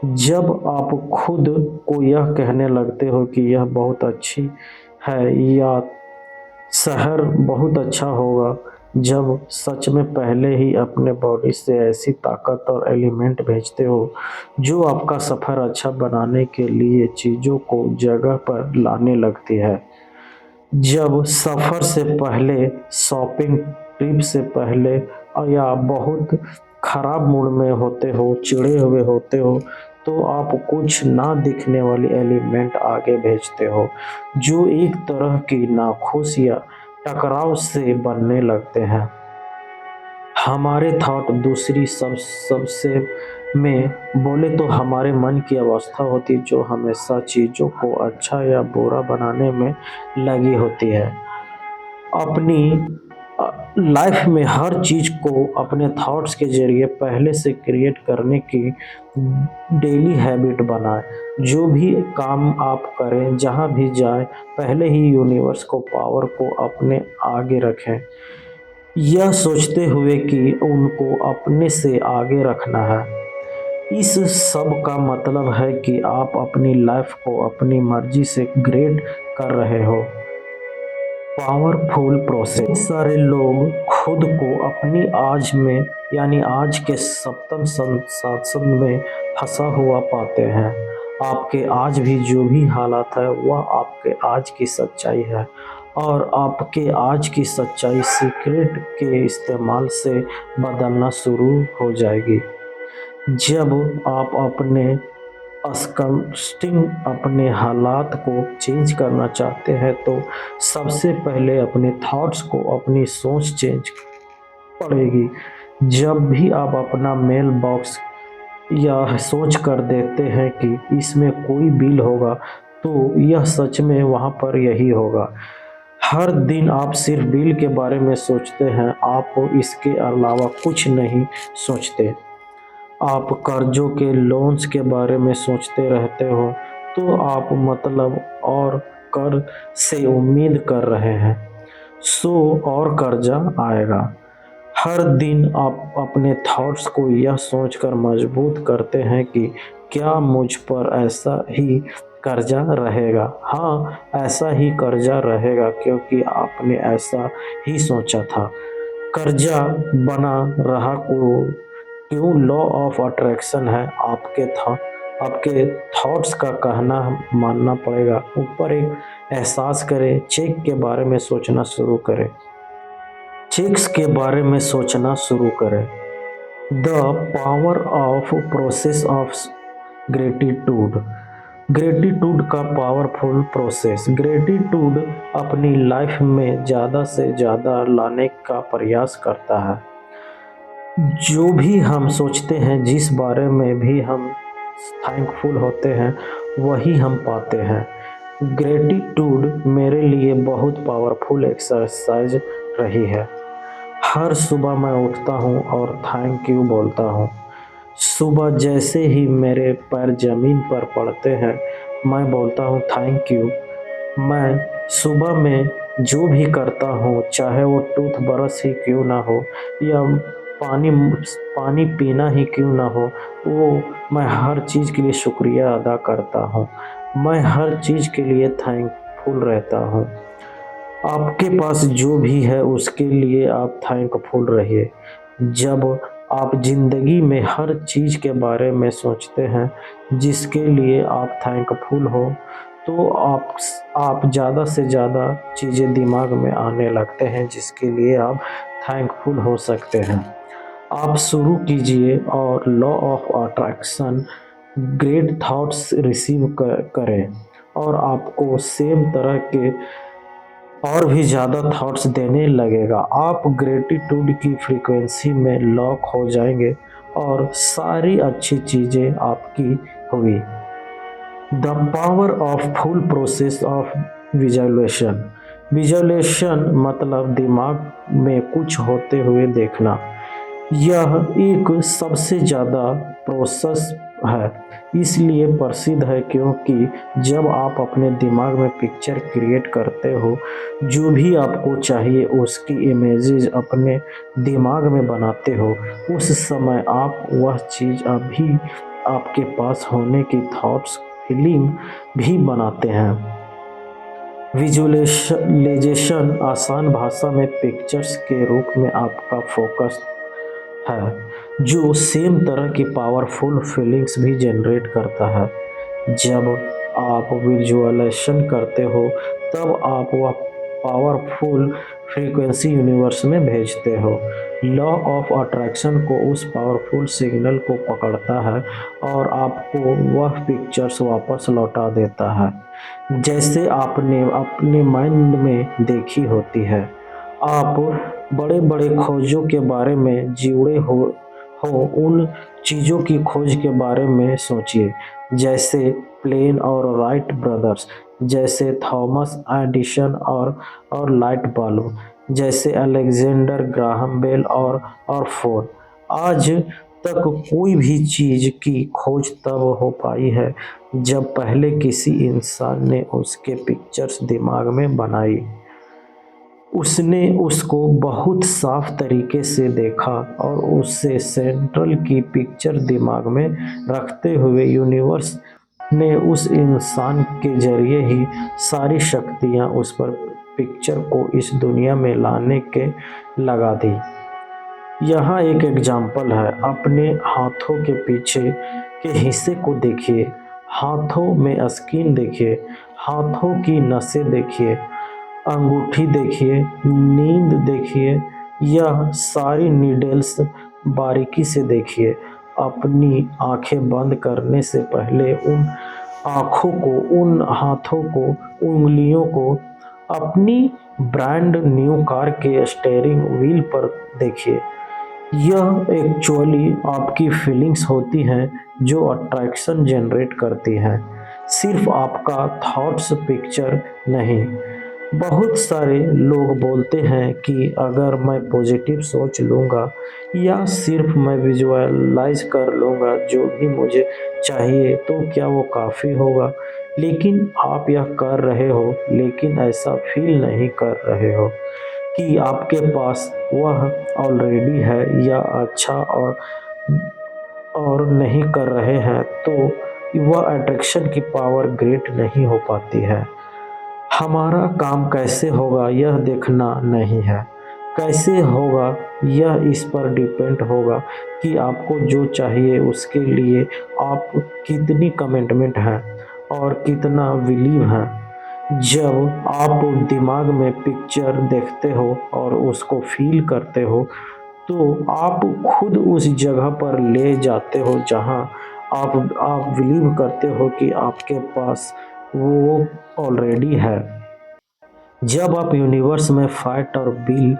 जब आप खुद को यह कहने लगते हो कि यह बहुत अच्छी है या शहर बहुत अच्छा होगा, जब सच में पहले ही अपने बॉडी से ऐसी ताकत और एलिमेंट भेजते हो जो आपका सफ़र अच्छा बनाने के लिए चीज़ों को जगह पर लाने लगती है। जब सफ़र से पहले, शॉपिंग ट्रिप से पहले या बहुत खराब मूड में होते हो, चिढ़े हुए होते हो, तो आप कुछ ना दिखने वाली एलिमेंट आगे भेजते हो, जो एक तरह की नाखुश या टकराव से बनने लगते हैं। हमारे थॉट दूसरी सबसे में बोले तो हमारे मन की अवस्था होती है, जो हमेशा चीज़ों को अच्छा या बुरा बनाने में लगी होती है। अपनी लाइफ में हर चीज़ को अपने थॉट्स के ज़रिए पहले से क्रिएट करने की डेली हैबिट बनाएँ। जो भी काम आप करें, जहाँ भी जाएँ, पहले ही यूनिवर्स को पावर को अपने आगे रखें। यह सोचते हुए कि उनको अपने से आगे रखना है। इस सब का मतलब है कि आप अपनी लाइफ को अपनी मर्जी से ग्रेड कर रहे हो। Powerful process. बहुत सारे लोग खुद को अपनी आज में यानी आज के सप्तम शासन में फंसा हुआ पाते हैं। आपके आज भी जो भी हालात है वह आपके आज की सच्चाई है, और आपके आज की सच्चाई सीक्रेट के इस्तेमाल से बदलना शुरू हो जाएगी। जब आप अपने अपने हालात को चेंज करना चाहते हैं, तो सबसे पहले अपने थॉट्स को अपनी सोच चेंज पड़ेगी। जब भी आप अपना मेल बॉक्स या सोच कर देते हैं कि इसमें कोई बिल होगा, तो यह सच में वहाँ पर यही होगा। हर दिन आप सिर्फ बिल के बारे में सोचते हैं, आप इसके अलावा कुछ नहीं सोचते। आप कर्जों के लोन्स के बारे में सोचते रहते हो, तो आप मतलब और कर से उम्मीद कर रहे हैं, सो और कर्जा आएगा। हर दिन आप अपने थॉट्स को यह सोचकर मजबूत करते हैं कि क्या मुझ पर ऐसा ही कर्जा रहेगा। हाँ, ऐसा ही कर्जा रहेगा, क्योंकि आपने ऐसा ही सोचा था। कर्जा बना रहा को क्यों? लॉ ऑफ अट्रैक्शन है। आपके थॉट्स का कहना मानना पड़ेगा। ऊपर एक एहसास करें, चेक के बारे में सोचना शुरू करें। चेक्स के बारे में सोचना शुरू करें। The power of process of gratitude. Gratitude का पावरफुल प्रोसेस। ग्रेटिट्यूड अपनी लाइफ में ज़्यादा से ज़्यादा लाने का प्रयास करता है। जो भी हम सोचते हैं, जिस बारे में भी हम थैंकफुल होते हैं, वही हम पाते हैं। ग्रेटिट्यूड मेरे लिए बहुत पावरफुल एक्सरसाइज रही है। हर सुबह मैं उठता हूँ और थैंक यू बोलता हूँ। सुबह जैसे ही मेरे पैर ज़मीन पर पड़ते हैं, मैं बोलता हूँ थैंक यू। मैं सुबह में जो भी करता हूँ, चाहे वो टूथब्रश ही क्यों ना हो या पानी पानी पीना ही क्यों ना हो, वो मैं हर चीज़ के लिए शुक्रिया अदा करता हूँ। मैं हर चीज़ के लिए थैंकफुल रहता हूँ। आपके पास जो भी है उसके लिए आप थैंकफुल रहिए। जब आप ज़िंदगी में हर चीज़ के बारे में सोचते हैं जिसके लिए आप थैंकफुल हो, तो आप ज़्यादा से ज़्यादा चीज़ें दिमाग में आने लगते हैं जिसके लिए आप थैंकफुल हो सकते हैं। आप शुरू कीजिए और law of attraction great thoughts receive करें, और आपको सेम तरह के और भी ज़्यादा थॉट्स देने लगेगा। आप ग्रेटिट्यूड की फ्रीक्वेंसी में लॉक हो जाएंगे और सारी अच्छी चीज़ें आपकी होगी। The power of full process of visualisation. Visualisation मतलब दिमाग में कुछ होते हुए देखना। यह एक सबसे ज़्यादा प्रोसेस है, इसलिए प्रसिद्ध है क्योंकि जब आप अपने दिमाग में पिक्चर क्रिएट करते हो, जो भी आपको चाहिए उसकी इमेजेस अपने दिमाग में बनाते हो, उस समय आप वह चीज़ अभी आपके पास होने की थॉट्स फीलिंग भी बनाते हैं। विजुअलाइजेशन आसान भाषा में पिक्चर्स के रूप में आपका फोकस है, जो सेम तरह की पावरफुल फीलिंग्स भी जनरेट करता है। जब आप विजुअलाइजेशन करते हो, तब आप वह पावरफुल फ्रीक्वेंसी यूनिवर्स में भेजते हो। लॉ ऑफ अट्रैक्शन को उस पावरफुल सिग्नल को पकड़ता है और आपको वह पिक्चर्स वापस लौटा देता है, जैसे आपने अपने माइंड में देखी होती है। आप बड़े बड़े खोजों के बारे में जुड़े हो उन चीज़ों की खोज के बारे में सोचिए, जैसे प्लेन और राइट ब्रदर्स, जैसे थॉमस एडिसन और लाइट बल्ब, जैसे अलेक्जेंडर ग्राहम बेल और फोन। आज तक कोई भी चीज़ की खोज तब हो पाई है जब पहले किसी इंसान ने उसके पिक्चर्स दिमाग में बनाई। उसने उसको बहुत साफ तरीके से देखा और उससे सेंट्रल की पिक्चर दिमाग में रखते हुए यूनिवर्स ने उस इंसान के जरिए ही सारी शक्तियाँ उस पर पिक्चर को इस दुनिया में लाने के लगा दी। यहाँ एक एग्जाम्पल है, अपने हाथों के पीछे के हिस्से को देखिए, हाथों में स्किन देखिए, हाथों की नसें देखिए, अंगूठी देखिए, नींद देखिए, यह सारी नीडल्स बारीकी से देखिए। अपनी आंखें बंद करने से पहले उन आँखों को, उन हाथों को, उंगलियों को अपनी ब्रांड न्यू कार के स्टीयरिंग व्हील पर देखिए। यह एक्चुअली आपकी फीलिंग्स होती हैं जो अट्रैक्शन जनरेट करती हैं, सिर्फ आपका थॉट्स पिक्चर नहीं। बहुत सारे लोग बोलते हैं कि अगर मैं पॉजिटिव सोच लूँगा या सिर्फ मैं विजुअलाइज कर लूँगा जो भी मुझे चाहिए तो क्या वो काफ़ी होगा। लेकिन आप यह कर रहे हो, लेकिन ऐसा फील नहीं कर रहे हो कि आपके पास वह ऑलरेडी है, या अच्छा और नहीं कर रहे हैं तो वह अट्रैक्शन की पावर ग्रेट नहीं हो पाती है। हमारा काम कैसे होगा यह देखना नहीं है, कैसे होगा यह इस पर डिपेंड होगा कि आपको जो चाहिए उसके लिए आप कितनी कमिटमेंट है और कितना बिलीव है। जब आप दिमाग में पिक्चर देखते हो और उसको फील करते हो तो आप खुद उस जगह पर ले जाते हो जहां आप बिलीव करते हो कि आपके पास वो ऑलरेडी है। जब आप यूनिवर्स में फाइट और बिल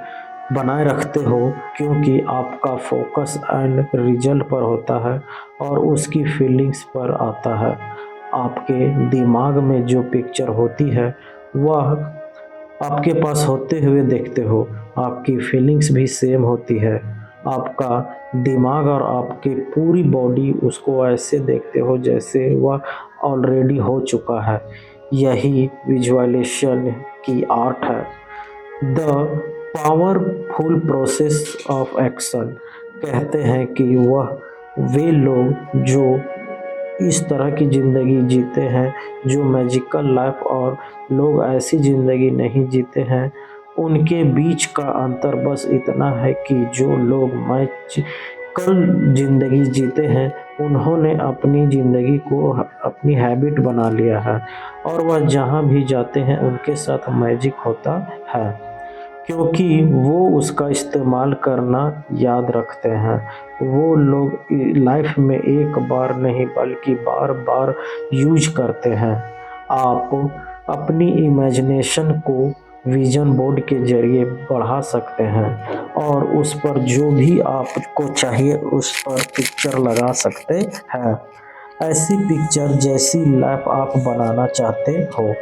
बनाए रखते हो क्योंकि आपका फोकस एंड रिजल्ट पर होता है और उसकी फीलिंग्स पर आता है। आपके दिमाग में जो पिक्चर होती है वह आपके पास होते हुए देखते हो, आपकी फीलिंग्स भी सेम होती है। आपका दिमाग और आपकी पूरी बॉडी उसको ऐसे देखते हो जैसे वह ऑलरेडी हो चुका है। यही विजुअलाइजेशन की आर्ट है। The powerful process of action. कहते हैं कि वह वे लोग जो इस तरह की ज़िंदगी जीते हैं जो मैजिकल लाइफ और लोग ऐसी ज़िंदगी नहीं जीते हैं, उनके बीच का अंतर बस इतना है कि जो लोग मैजिकल ज़िंदगी जीते हैं उन्होंने अपनी ज़िंदगी को अपनी हैबिट बना लिया है और वह जहाँ भी जाते हैं उनके साथ मैजिक होता है, क्योंकि वो उसका इस्तेमाल करना याद रखते हैं। वो लोग लाइफ में एक बार नहीं बल्कि बार बार यूज करते हैं। आप अपनी इमेजिनेशन को विजन बोर्ड के जरिए बढ़ा सकते हैं और उस पर जो भी आपको चाहिए उस पर पिक्चर लगा सकते हैं। ऐसी पिक्चर जैसी लाइफ आप बनाना चाहते हो।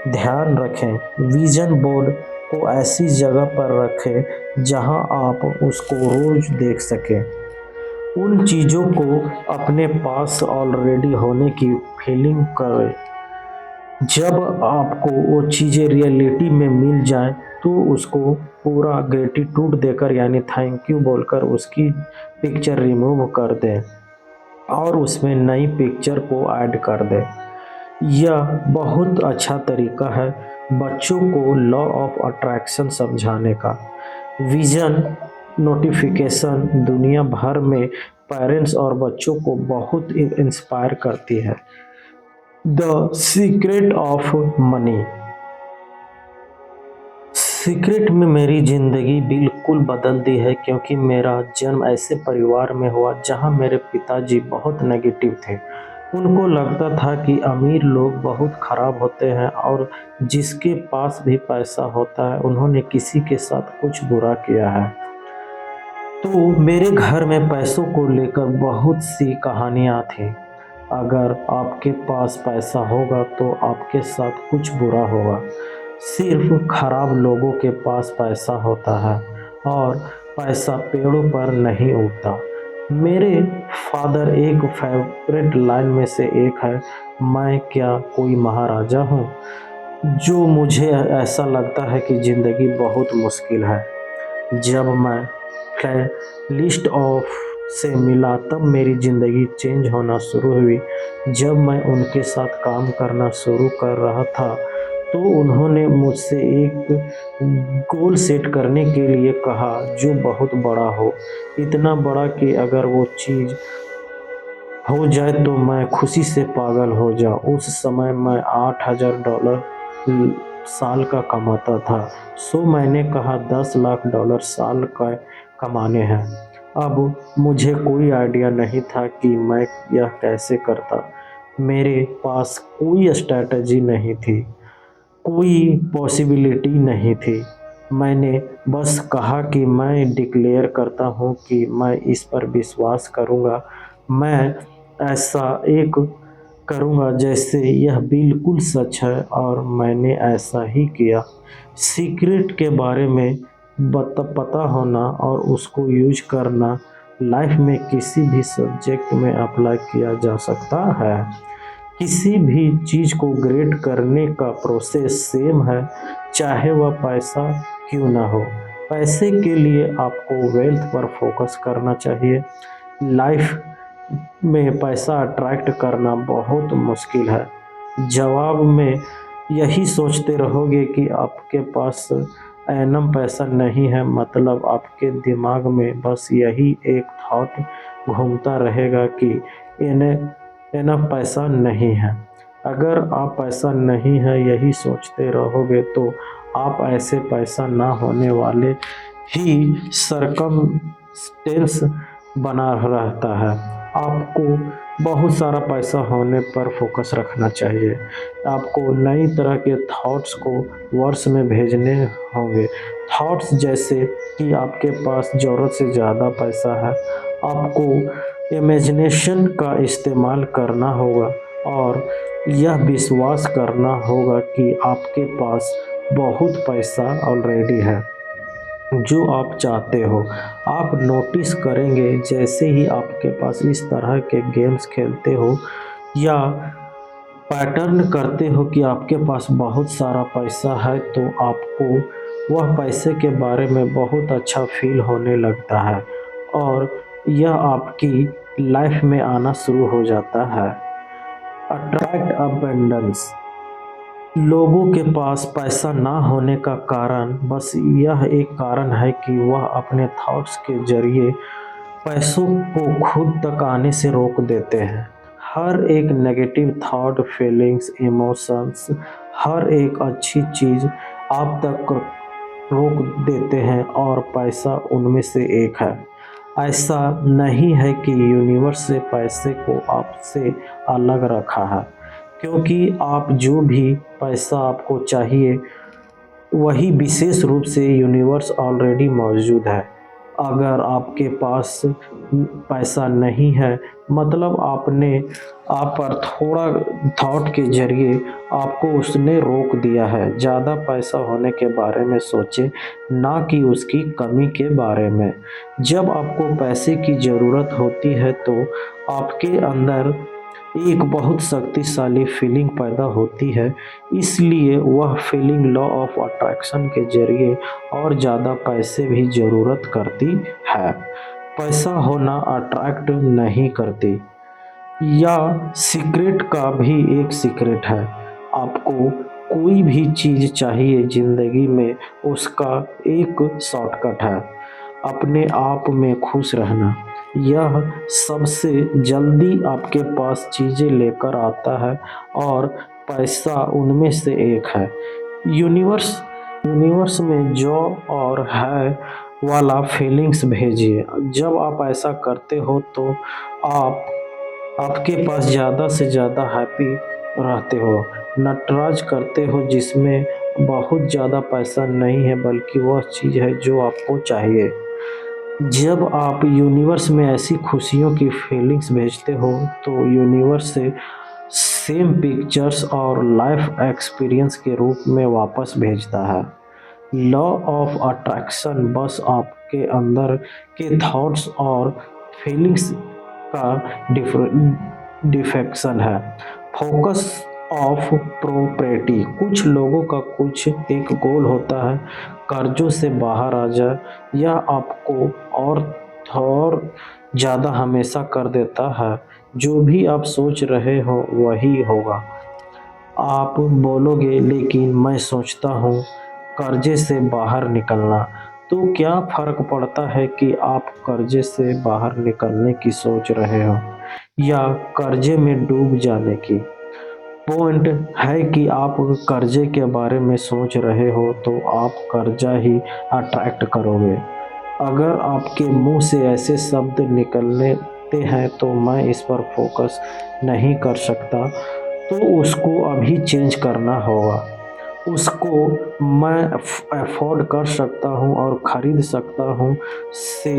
ध्यान रखें, विजन बोर्ड को ऐसी जगह पर रखें जहां आप उसको रोज देख सकें। उन चीज़ों को अपने पास ऑलरेडी होने की फीलिंग करें। जब आपको वो चीज़ें रियलिटी में मिल जाएं तो उसको पूरा ग्रेटिट्यूड देकर यानी थैंक यू बोलकर उसकी पिक्चर रिमूव कर दें और उसमें नई पिक्चर को ऐड कर दें। यह बहुत अच्छा तरीका है बच्चों को लॉ ऑफ अट्रैक्शन समझाने का। विजन नोटिफिकेशन दुनिया भर में पेरेंट्स और बच्चों को बहुत इंस्पायर करती है। The secret of money. Secret में मेरी ज़िंदगी बिल्कुल बदल दी है, क्योंकि मेरा जन्म ऐसे परिवार में हुआ जहाँ मेरे पिताजी बहुत नेगेटिव थे। उनको लगता था कि अमीर लोग बहुत ख़राब होते हैं और जिसके पास भी पैसा होता है उन्होंने किसी के साथ कुछ बुरा किया है। तो मेरे घर में पैसों को लेकर बहुत सी कहानियाँ थी। अगर आपके पास पैसा होगा तो आपके साथ कुछ बुरा होगा। सिर्फ खराब लोगों के पास पैसा होता है और पैसा पेड़ों पर नहीं उगता। मेरे फादर एक फेवरेट लाइन में से एक है, मैं क्या कोई महाराजा हूँ? जो मुझे ऐसा लगता है कि ज़िंदगी बहुत मुश्किल है। जब मैं लिस्ट ऑफ से मिला तब मेरी ज़िंदगी चेंज होना शुरू हुई। जब मैं उनके साथ काम करना शुरू कर रहा था तो उन्होंने मुझसे एक गोल सेट करने के लिए कहा जो बहुत बड़ा हो, इतना बड़ा कि अगर वो चीज़ हो जाए तो मैं खुशी से पागल हो जाऊँ। उस समय मैं $8,000 साल का कमाता था। सो मैंने कहा $10 लाख साल का कमाने हैं। अब मुझे कोई आइडिया नहीं था कि मैं यह कैसे करता। मेरे पास कोई स्ट्रैटेजी नहीं थी, कोई पॉसिबिलिटी नहीं थी। मैंने बस कहा कि मैं डिक्लेयर करता हूँ कि मैं इस पर विश्वास करूँगा। मैं ऐसा एक करूँगा जैसे यह बिल्कुल सच है, और मैंने ऐसा ही किया। सीक्रेट के बारे में पता होना और उसको यूज करना लाइफ में किसी भी सब्जेक्ट में अप्लाई किया जा सकता है। किसी भी चीज़ को ग्रेड करने का प्रोसेस सेम है, चाहे वह पैसा क्यों ना हो। पैसे के लिए आपको वेल्थ पर फोकस करना चाहिए। लाइफ में पैसा अट्रैक्ट करना बहुत मुश्किल है। जवाब में यही सोचते रहोगे कि आपके पास एनम पैसा नहीं है, मतलब आपके दिमाग में बस यही एक थॉट घूमता रहेगा कि इन्हें इनफ पैसा नहीं है। अगर आप पैसा नहीं है यही सोचते रहोगे तो आप ऐसे पैसा ना होने वाले ही सरकमस्टेंस बना रहता है। आपको बहुत सारा पैसा होने पर फोकस रखना चाहिए। आपको नई तरह के थॉट्स को वर्ड्स में भेजने होंगे। थॉट्स जैसे कि आपके पास ज़रूरत से ज़्यादा पैसा है। आपको इमेजिनेशन का इस्तेमाल करना होगा और यह विश्वास करना होगा कि आपके पास बहुत पैसा ऑलरेडी है जो आप चाहते हो। आप नोटिस करेंगे जैसे ही आपके पास इस तरह के गेम्स खेलते हो या पैटर्न करते हो कि आपके पास बहुत सारा पैसा है, तो आपको वह पैसे के बारे में बहुत अच्छा फील होने लगता है और यह आपकी लाइफ में आना शुरू हो जाता है। Attract abundance. लोगों के पास पैसा ना होने का कारण बस यह एक कारण है कि वह अपने थॉट्स के जरिए पैसों को खुद तक आने से रोक देते हैं। हर एक नेगेटिव थॉट, फीलिंग्स, इमोशंस, हर एक अच्छी चीज़ आप तक रोक देते हैं और पैसा उनमें से एक है। ऐसा नहीं है कि यूनिवर्स ने पैसे को आपसे अलग रखा है, क्योंकि आप जो भी पैसा आपको चाहिए वही विशेष रूप से यूनिवर्स ऑलरेडी मौजूद है। अगर आपके पास पैसा नहीं है मतलब आपने आप पर थोड़ा थॉट के ज़रिए आपको उसने रोक दिया है। ज़्यादा पैसा होने के बारे में सोचें, ना कि उसकी कमी के बारे में। जब आपको पैसे की ज़रूरत होती है तो आपके अंदर एक बहुत शक्तिशाली फीलिंग पैदा होती है, इसलिए वह फीलिंग लॉ ऑफ अट्रैक्शन के ज़रिए और ज़्यादा पैसे भी ज़रूरत करती है। पैसा होना अट्रैक्ट नहीं करती। या सीक्रेट का भी एक सीक्रेट है। आपको कोई भी चीज़ चाहिए ज़िंदगी में, उसका एक शॉर्टकट है, अपने आप में खुश रहना। यह सबसे जल्दी आपके पास चीज़ें लेकर आता है और पैसा उनमें से एक है। यूनिवर्स यूनिवर्स में जो और है वाला फीलिंग्स भेजिए। जब आप ऐसा करते हो तो आप आपके पास ज़्यादा से ज़्यादा हैप्पी रहते हो। नटराज करते हो जिसमें बहुत ज़्यादा पैसा नहीं है बल्कि वह चीज़ है जो आपको चाहिए। जब आप यूनिवर्स में ऐसी खुशियों की फीलिंग्स भेजते हो तो यूनिवर्स से सेम पिक्चर्स और लाइफ एक्सपीरियंस के रूप में वापस भेजता है। लॉ ऑफ अट्रैक्शन बस आपके अंदर के थॉट्स और फीलिंग्स का डिफेक्शन है। फोकस ऑफ प्रॉपर्टी कुछ लोगों का कुछ एक गोल होता है, कर्जों से बाहर आ जाए या आपको और ज़्यादा हमेशा कर देता है। जो भी आप सोच रहे हो वही होगा। आप बोलोगे लेकिन मैं सोचता हूँ कर्जे से बाहर निकलना। तो क्या फ़र्क पड़ता है कि आप कर्जे से बाहर निकलने की सोच रहे हो या कर्जे में डूब जाने की। पॉइंट है कि आप कर्जे के बारे में सोच रहे हो तो आप कर्जा ही अट्रैक्ट करोगे। अगर आपके मुंह से ऐसे शब्द निकलते हैं तो मैं इस पर फोकस नहीं कर सकता, तो उसको अभी चेंज करना होगा। उसको मैं अफोर्ड कर सकता हूँ और ख़रीद सकता हूँ से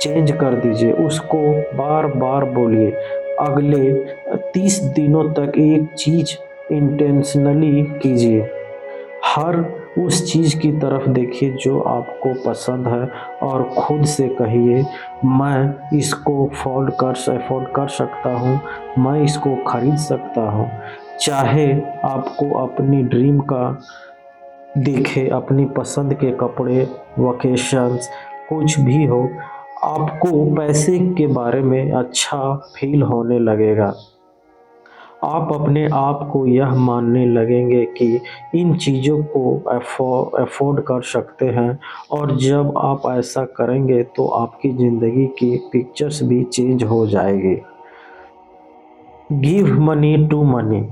चेंज कर दीजिए। उसको बार बार बोलिए। अगले 30 दिनों तक एक चीज़ इंटेंशनली कीजिए। हर उस चीज़ की तरफ देखिए जो आपको पसंद है और खुद से कहिए मैं इसको अफोर्ड कर सकता हूँ, मैं इसको खरीद सकता हूँ। चाहे आपको अपनी ड्रीम का दिखे, अपनी पसंद के कपड़े, वकेशंस कुछ भी हो, आपको पैसे के बारे में अच्छा फील होने लगेगा। आप अपने आप को यह मानने लगेंगे कि इन चीज़ों को अफोर्ड कर सकते हैं और जब आप ऐसा करेंगे तो आपकी ज़िंदगी की पिक्चर्स भी चेंज हो जाएगी। गिव मनी टू मनी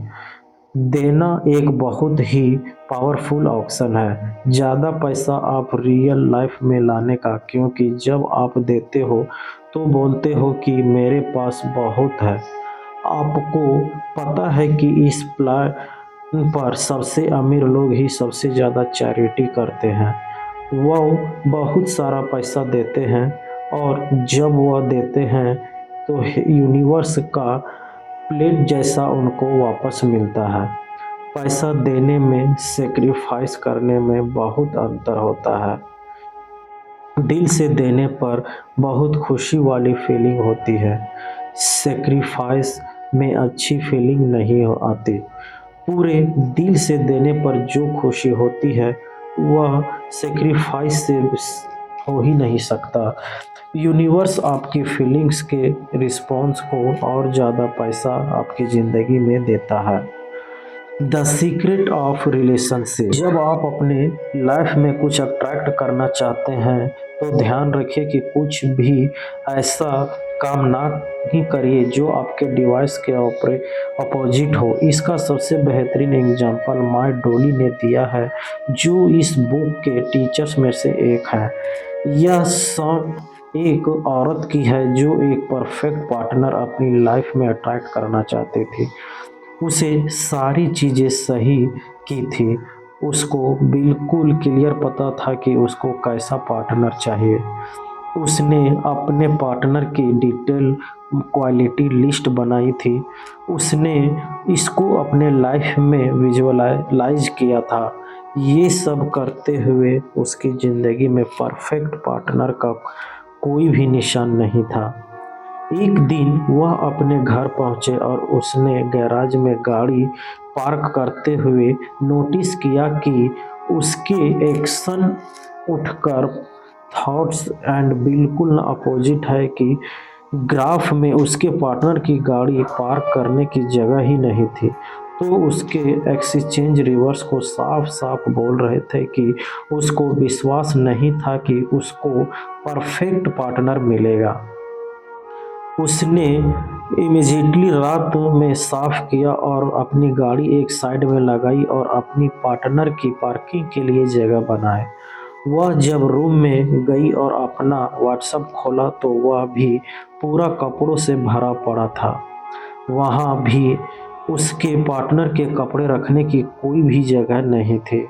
देना एक बहुत ही पावरफुल ऑप्शन है। ज़्यादा पैसा आप रियल लाइफ में लाने का, क्योंकि जब आप देते हो तो बोलते हो कि मेरे पास बहुत है। आपको पता है कि इस प्लान पर सबसे अमीर लोग ही सबसे ज़्यादा चैरिटी करते हैं। वह बहुत सारा पैसा देते हैं और जब वह देते हैं तो यूनिवर्स का प्लेट जैसा उनको वापस मिलता है। पैसा देने में सेक्रीफाइस करने में बहुत अंतर होता है। दिल से देने पर बहुत खुशी वाली फीलिंग होती है। सेक्रीफाइस में अच्छी फीलिंग नहीं आती। पूरे दिल से देने पर जो खुशी होती है वह सेक्रीफाइस से हो ही नहीं सकता। यूनिवर्स आपकी फीलिंग्स के रिस्पॉन्स को और ज़्यादा पैसा आपकी ज़िंदगी में देता है। द सीक्रेट ऑफ रिलेशनशिप जब आप अपने लाइफ में कुछ अट्रैक्ट करना चाहते हैं तो ध्यान रखिए कि कुछ भी ऐसा काम ना ही करिए जो आपके डिवाइस के अपोजिट हो। इसका सबसे बेहतरीन एग्जांपल माय डॉली ने दिया है, जो इस बुक के टीचर्स में से एक है। यह सॉन्ग एक औरत की है जो एक परफेक्ट पार्टनर अपनी लाइफ में अट्रैक्ट करना चाहती थी। उसे सारी चीज़ें सही की थी। उसको बिल्कुल क्लियर पता था कि उसको कैसा पार्टनर चाहिए। उसने अपने पार्टनर की डिटेल क्वालिटी लिस्ट बनाई थी। उसने इसको अपने लाइफ में विजुअलाइज किया था। ये सब करते हुए उसकी ज़िंदगी में परफेक्ट पार्टनर का कोई भी निशान नहीं था। एक दिन वह अपने घर पहुंचे और उसने गैराज में गाड़ी पार्क करते हुए नोटिस किया कि उसके एक्शन उठकर थॉट्स एंड बिल्कुल अपोजिट है कि ग्राफ में उसके पार्टनर की गाड़ी पार्क करने की जगह ही नहीं थी। तो उसके एक्सचेंज रिवर्स को साफ साफ बोल रहे थे कि उसको विश्वास नहीं था कि उसको परफेक्ट पार्टनर मिलेगा। उसने इमीडिएटली रात में साफ किया और अपनी गाड़ी एक साइड में लगाई और अपनी पार्टनर की पार्किंग के लिए जगह बनाए। वह जब रूम में गई और अपना व्हाट्सएप खोला तो वह भी पूरा कपड़ों से भरा पड़ा था। वहाँ भी उसके पार्टनर के कपड़े रखने की कोई भी जगह नहीं थी।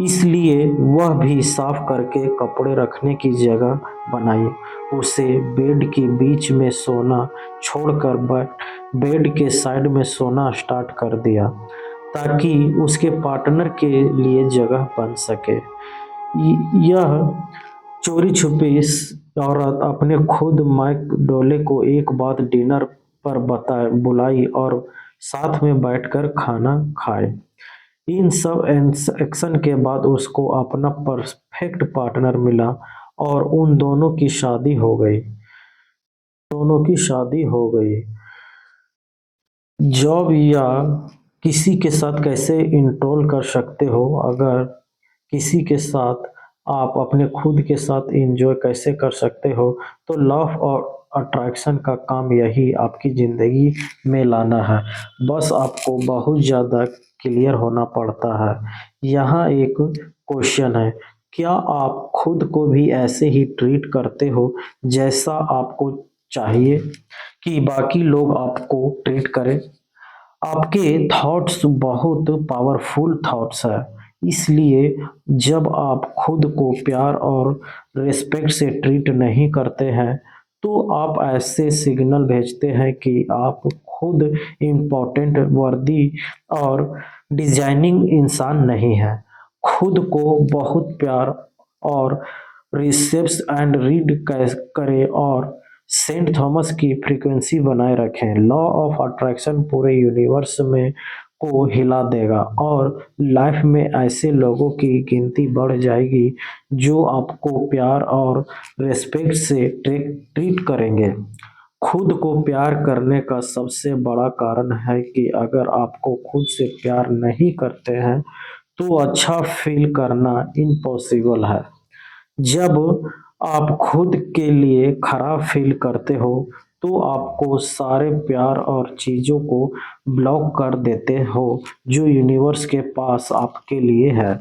इसलिए वह भी साफ करके कपड़े रखने की जगह बनाई। उसे बेड के बीच में सोना छोड़कर बेड के साइड में सोना स्टार्ट कर दिया ताकि उसके पार्टनर के लिए जगह बन सके। यह चोरी छुपी औरत अपने खुद माइक डोले को एक बात डिनर पर बुलाई और साथ में बैठकर खाना खाए। इन सब एक्शन के बाद उसको अपना परफेक्ट पार्टनर मिला और उन दोनों की शादी हो गई। जॉब या किसी के साथ कैसे इंटरोल कर सकते हो, अगर किसी के साथ आप अपने खुद के साथ एंजॉय कैसे कर सकते हो, तो लव और अट्रैक्शन का काम यही आपकी ज़िंदगी में लाना है। बस आपको बहुत ज़्यादा क्लियर होना पड़ता है। यहाँ एक क्वेश्चन है, क्या आप खुद को भी ऐसे ही ट्रीट करते हो जैसा आपको चाहिए कि बाकी लोग आपको ट्रीट करें? आपके थॉट्स बहुत पावरफुल थॉट्स है, इसलिए जब आप खुद को प्यार और रिस्पेक्ट से ट्रीट नहीं करते हैं तो आप ऐसे सिग्नल भेजते हैं कि आप खुद इम्पोर्टेंट, वर्दी और डिजाइनिंग इंसान नहीं हैं। खुद को बहुत प्यार और रिसेप्स एंड रीड करें और सेंट थॉमस की फ्रीक्वेंसी बनाए रखें। लॉ ऑफ अट्रैक्शन पूरे यूनिवर्स में को हिला देगा और लाइफ में ऐसे लोगों की गिनती बढ़ जाएगी जो आपको प्यार और रिस्पेक्ट से ट्रीट करेंगे। खुद को प्यार करने का सबसे बड़ा कारण है कि अगर आपको खुद से प्यार नहीं करते हैं तो अच्छा फील करना इम्पॉसिबल है। जब आप खुद के लिए खराब फील करते हो तो आपको सारे प्यार और चीज़ों को ब्लॉक कर देते हो जो यूनिवर्स के पास आपके लिए है।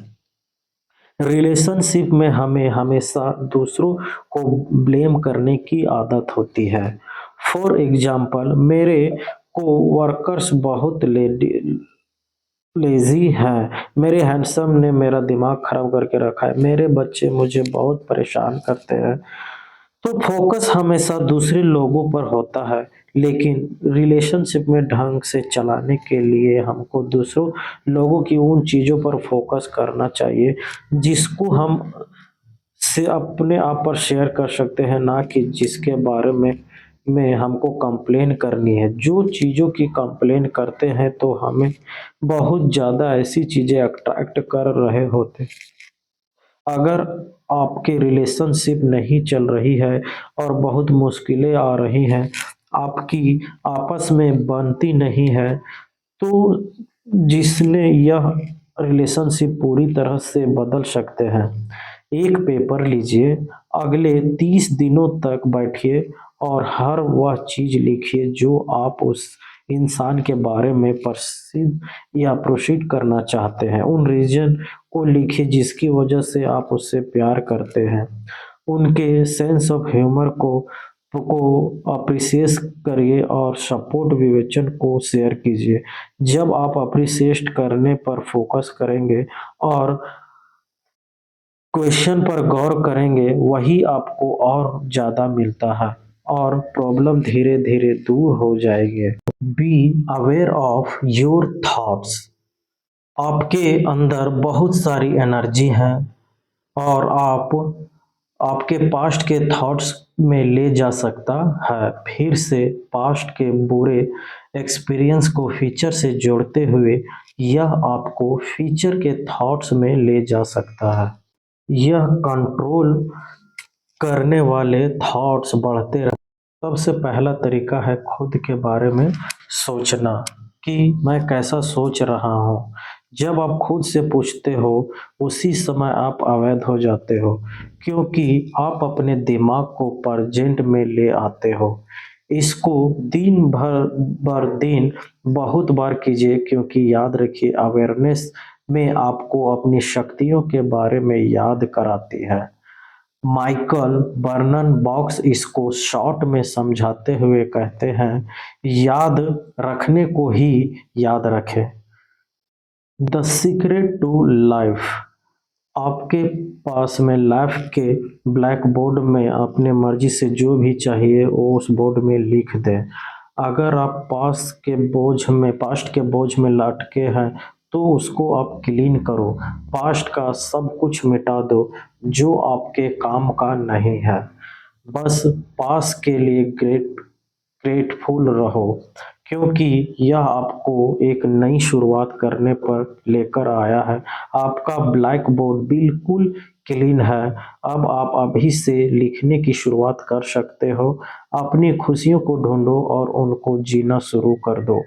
रिलेशनशिप में हमें हमेशा दूसरों को ब्लेम करने की आदत होती है। फॉर एग्जाम्पल, मेरे कोवर्कर्स बहुत लेजी हैं, मेरे हैंडसम ने मेरा दिमाग खराब करके रखा है, मेरे बच्चे मुझे बहुत परेशान करते हैं। तो फोकस हमेशा दूसरे लोगों पर होता है, लेकिन रिलेशनशिप में ढंग से चलाने के लिए हमको दूसरों लोगों की उन चीज़ों पर फोकस करना चाहिए जिसको हम से अपने आप पर शेयर कर सकते हैं, ना कि जिसके बारे में हमको कंप्लेन करनी है। जो चीज़ों की कंप्लेन करते हैं तो हमें बहुत ज़्यादा ऐसी चीज़ें अट्रैक्ट कर रहे होते। अगर आपके रिलेशनशिप नहीं चल रही है और बहुत मुश्किलें आ रही हैं, आपकी आपस में बनती नहीं है, तो जिसने यह रिलेशनशिप पूरी तरह से बदल सकते हैं। एक पेपर लीजिए, अगले 30 दिनों तक बैठिए और हर वह चीज़ लिखिए जो आप उस इंसान के बारे में प्रसिद्ध या प्रोसीड करना चाहते हैं। उन रीज़न को लिखिए जिसकी वजह से आप उससे प्यार करते हैं। उनके सेंस ऑफ ह्यूमर को अप्रिशिएट करिए और सपोर्ट विवेचन को शेयर कीजिए। जब आप अप्रिशिएट करने पर फोकस करेंगे और क्वेश्चन पर गौर करेंगे, वही आपको और ज़्यादा मिलता है और प्रॉब्लम धीरे धीरे दूर हो जाएगी। Be aware of your thoughts. आपके अंदर बहुत सारी एनर्जी है और आपके पास्ट के थॉट्स में ले जा सकता है। फिर से पास्ट के बुरे एक्सपीरियंस को फ्यूचर से जोड़ते हुए यह आपको फ्यूचर के थॉट्स में ले जा सकता है। यह कंट्रोल करने वाले थॉट्स बढ़ते रहते। सबसे पहला तरीका है खुद के बारे में सोचना कि मैं कैसा सोच रहा हूँ। जब आप खुद से पूछते हो उसी समय आप अवैध हो जाते हो, क्योंकि आप अपने दिमाग को प्रेजेंट में ले आते हो। इसको दिन दिन बहुत बार कीजिए, क्योंकि याद रखिए अवेयरनेस में आपको अपनी शक्तियों के बारे में याद कराती है। माइकल बर्नन बॉक्स इसको शॉर्ट में समझाते हुए कहते हैं, याद रखने को ही याद रखें। The secret to life. आपके पास में लाइफ के ब्लैक बोर्ड में अपने मर्जी से जो भी चाहिए वो उस बोर्ड में लिख दें। अगर आप पास्ट के बोझ में लटके हैं तो उसको आप क्लीन करो। पास्ट का सब कुछ मिटा दो जो आपके काम का नहीं है। बस पास के लिए ग्रेटफुल रहो, क्योंकि यह आपको एक नई शुरुआत करने पर लेकर आया है। आपका ब्लैक बोर्ड बिल्कुल क्लीन है। अब आप अभी से लिखने की शुरुआत कर सकते हो। अपनी खुशियों को ढूंढो और उनको जीना शुरू कर दो।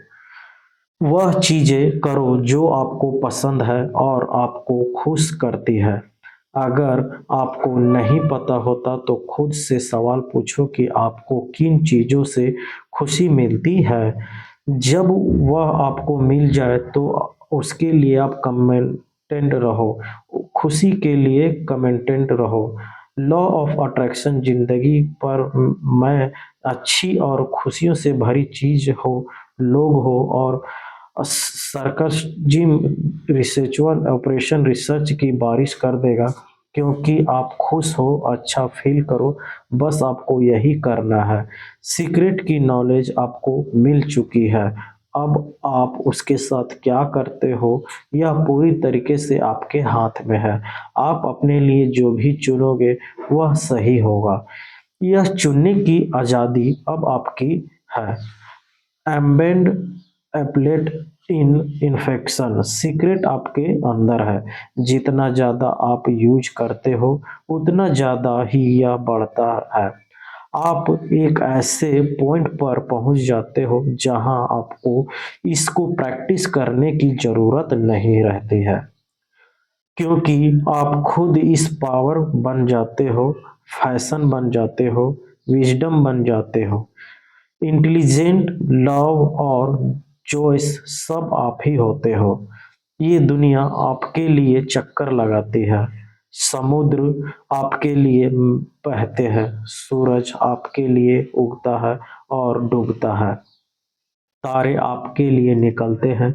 वह चीजें करो जो आपको पसंद है और आपको खुश करती है। अगर आपको नहीं पता होता तो खुद से सवाल पूछो कि आपको किन चीज़ों से खुशी मिलती है। जब वह आपको मिल जाए तो उसके लिए आप कमेंटेंट रहो, खुशी के लिए कमेंटेंट रहो। लॉ ऑफ अट्रैक्शन जिंदगी पर मैं अच्छी और खुशियों से भरी चीज हो, लोग हो और circus gym researcher operation research की बारिश कर देगा, क्योंकि आप खुश हो, अच्छा फील करो। बस आपको यही करना है। सीक्रेट की नॉलेज आपको मिल चुकी है। अब आप उसके साथ क्या करते हो यह पूरी तरीके से आपके हाथ में है। आप अपने लिए जो भी चुनोगे वह सही होगा। यह चुनने की आज़ादी अब आपकी है। एम्बेड एप्लेट इन इन्फेक्शन। सीक्रेट आपके अंदर है। जितना ज़्यादा आप यूज करते हो उतना ज़्यादा ही यह बढ़ता है। आप एक ऐसे पॉइंट पर पहुंच जाते हो जहां आपको इसको प्रैक्टिस करने की ज़रूरत नहीं रहती है, क्योंकि आप खुद इस पावर बन जाते हो, फैशन बन जाते हो, विजडम बन जाते हो। इंटेलिजेंट, लव और चॉइस सब आप ही होते हो। ये दुनिया आपके लिए चक्कर लगाती है। समुद्र आपके लिए बहते हैं, सूरज आपके लिए उगता है और डूबता है, तारे आपके लिए निकलते हैं।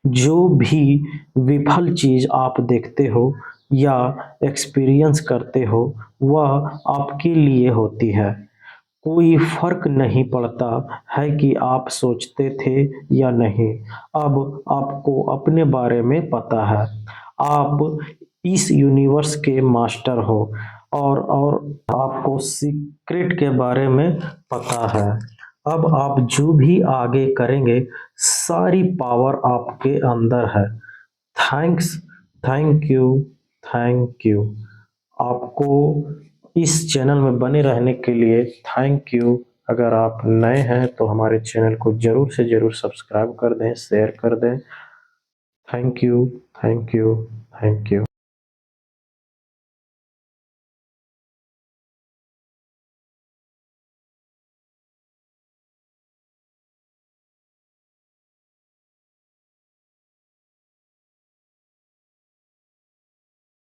जो भी विफल चीज आप देखते हो या एक्सपीरियंस करते हो वह आपके लिए होती है। कोई फर्क नहीं पड़ता है कि आप सोचते थे या नहीं। अब आपको अपने बारे में पता है। आप इस यूनिवर्स के मास्टर हो और आपको सीक्रेट के बारे में पता है। अब आप जो भी आगे करेंगे सारी पावर आपके अंदर है। Thanks, thank you, thank you. आपको इस चैनल में बने रहने के लिए थैंक यू। अगर आप नए हैं तो हमारे चैनल को ज़रूर से ज़रूर सब्सक्राइब कर दें, शेयर कर दें। Thank you, thank you, thank you.